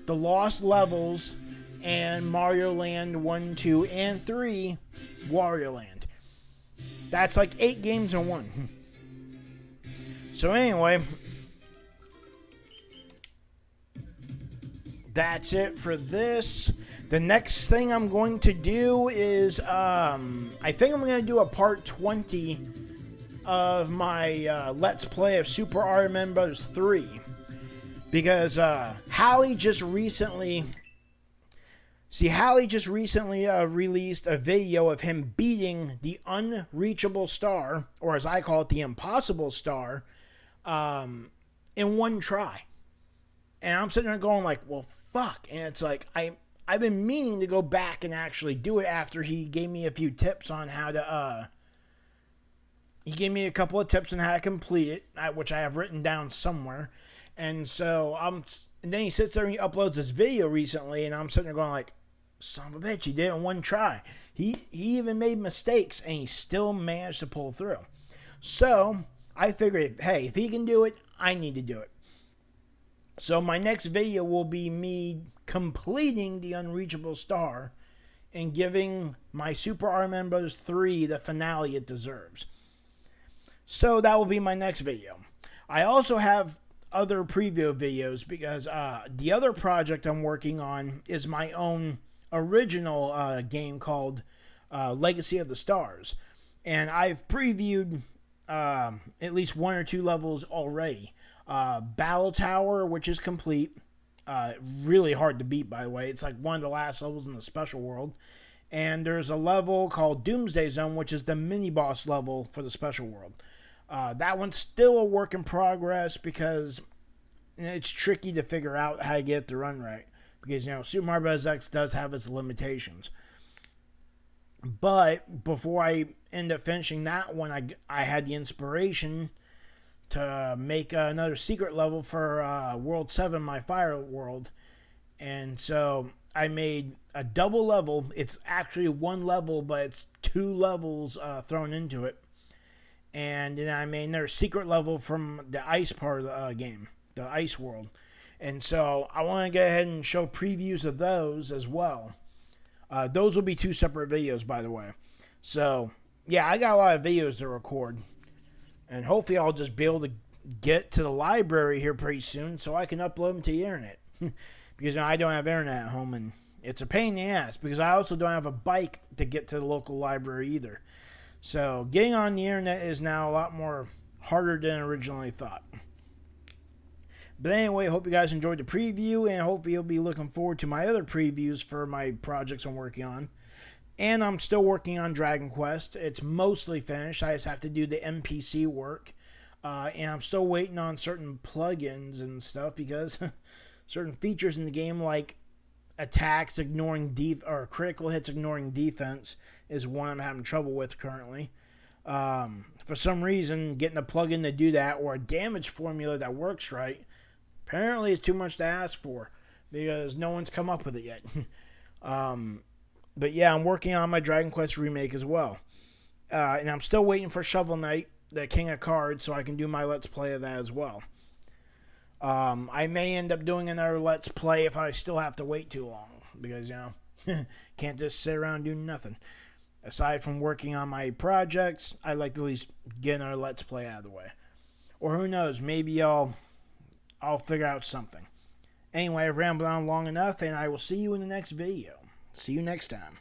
the Lost Levels, and Mario Land 1, 2, and 3, Wario Land. That's like 8 games in one. So anyway, that's it for this. The next thing I'm going to do is, I think I'm going to do a part 20 of my Let's Play of Super Mario Bros. 3. Because Hallie just recently released a video of him beating the unreachable star, or as I call it, the impossible star, in one try. And I'm sitting there going like, well, fuck. And it's like, I've been meaning to go back and actually do it after he gave me a few tips on how to, he gave me a couple of tips on how to complete it, which I have written down somewhere. And so, and then he sits there and he uploads this video recently, and I'm sitting there going like, son of a bitch, he did it in one try. He even made mistakes, and he still managed to pull through. So, I figured, hey, if he can do it, I need to do it. So my next video will be me completing the unreachable star and giving my Super Mario Bros. 3 the finale it deserves. So that will be my next video. I also have other preview videos because the other project I'm working on is my own original game called Legacy of the Stars. And I've previewed at least 1 or 2 levels already. Battle Tower, which is complete. Really hard to beat, by the way. It's like one of the last levels in the special world. And there's a level called Doomsday Zone, which is the mini-boss level for the special world. That one's still a work in progress because it's tricky to figure out how to get it to run right. Because, Super Mario Bros. X does have its limitations. But before I end up finishing that one, I had the inspiration to make another secret level for World 7, my Fire World. And so I made a double level. It's actually one level, but it's 2 levels thrown into it. And then I made another secret level from the ice part of the game, the ice world. And so I want to go ahead and show previews of those as well. Those will be 2 separate videos, by the way. So, yeah, I got a lot of videos to record. And hopefully I'll just be able to get to the library here pretty soon so I can upload them to the internet. Because I don't have internet at home, and it's a pain in the ass. Because I also don't have a bike to get to the local library either. So getting on the internet is now a lot more harder than originally thought. But anyway, hope you guys enjoyed the preview, and hopefully you'll be looking forward to my other previews for my projects I'm working on. And I'm still working on Dragon Quest. It's mostly finished. I just have to do the NPC work. And I'm still waiting on certain plugins and stuff because certain features in the game, like attacks ignoring or critical hits ignoring defense, is one I'm having trouble with currently. For some reason, getting a plugin to do that, or a damage formula that works right, apparently is too much to ask for because no one's come up with it yet. But yeah, I'm working on my Dragon Quest remake as well. And I'm still waiting for Shovel Knight, the King of Cards, so I can do my Let's Play of that as well. I may end up doing another Let's Play if I still have to wait too long. Because, can't just sit around doing nothing. Aside from working on my projects, I'd like to at least get another Let's Play out of the way. Or who knows, maybe I'll figure out something. Anyway, I've rambled on long enough, and I will see you in the next video. See you next time.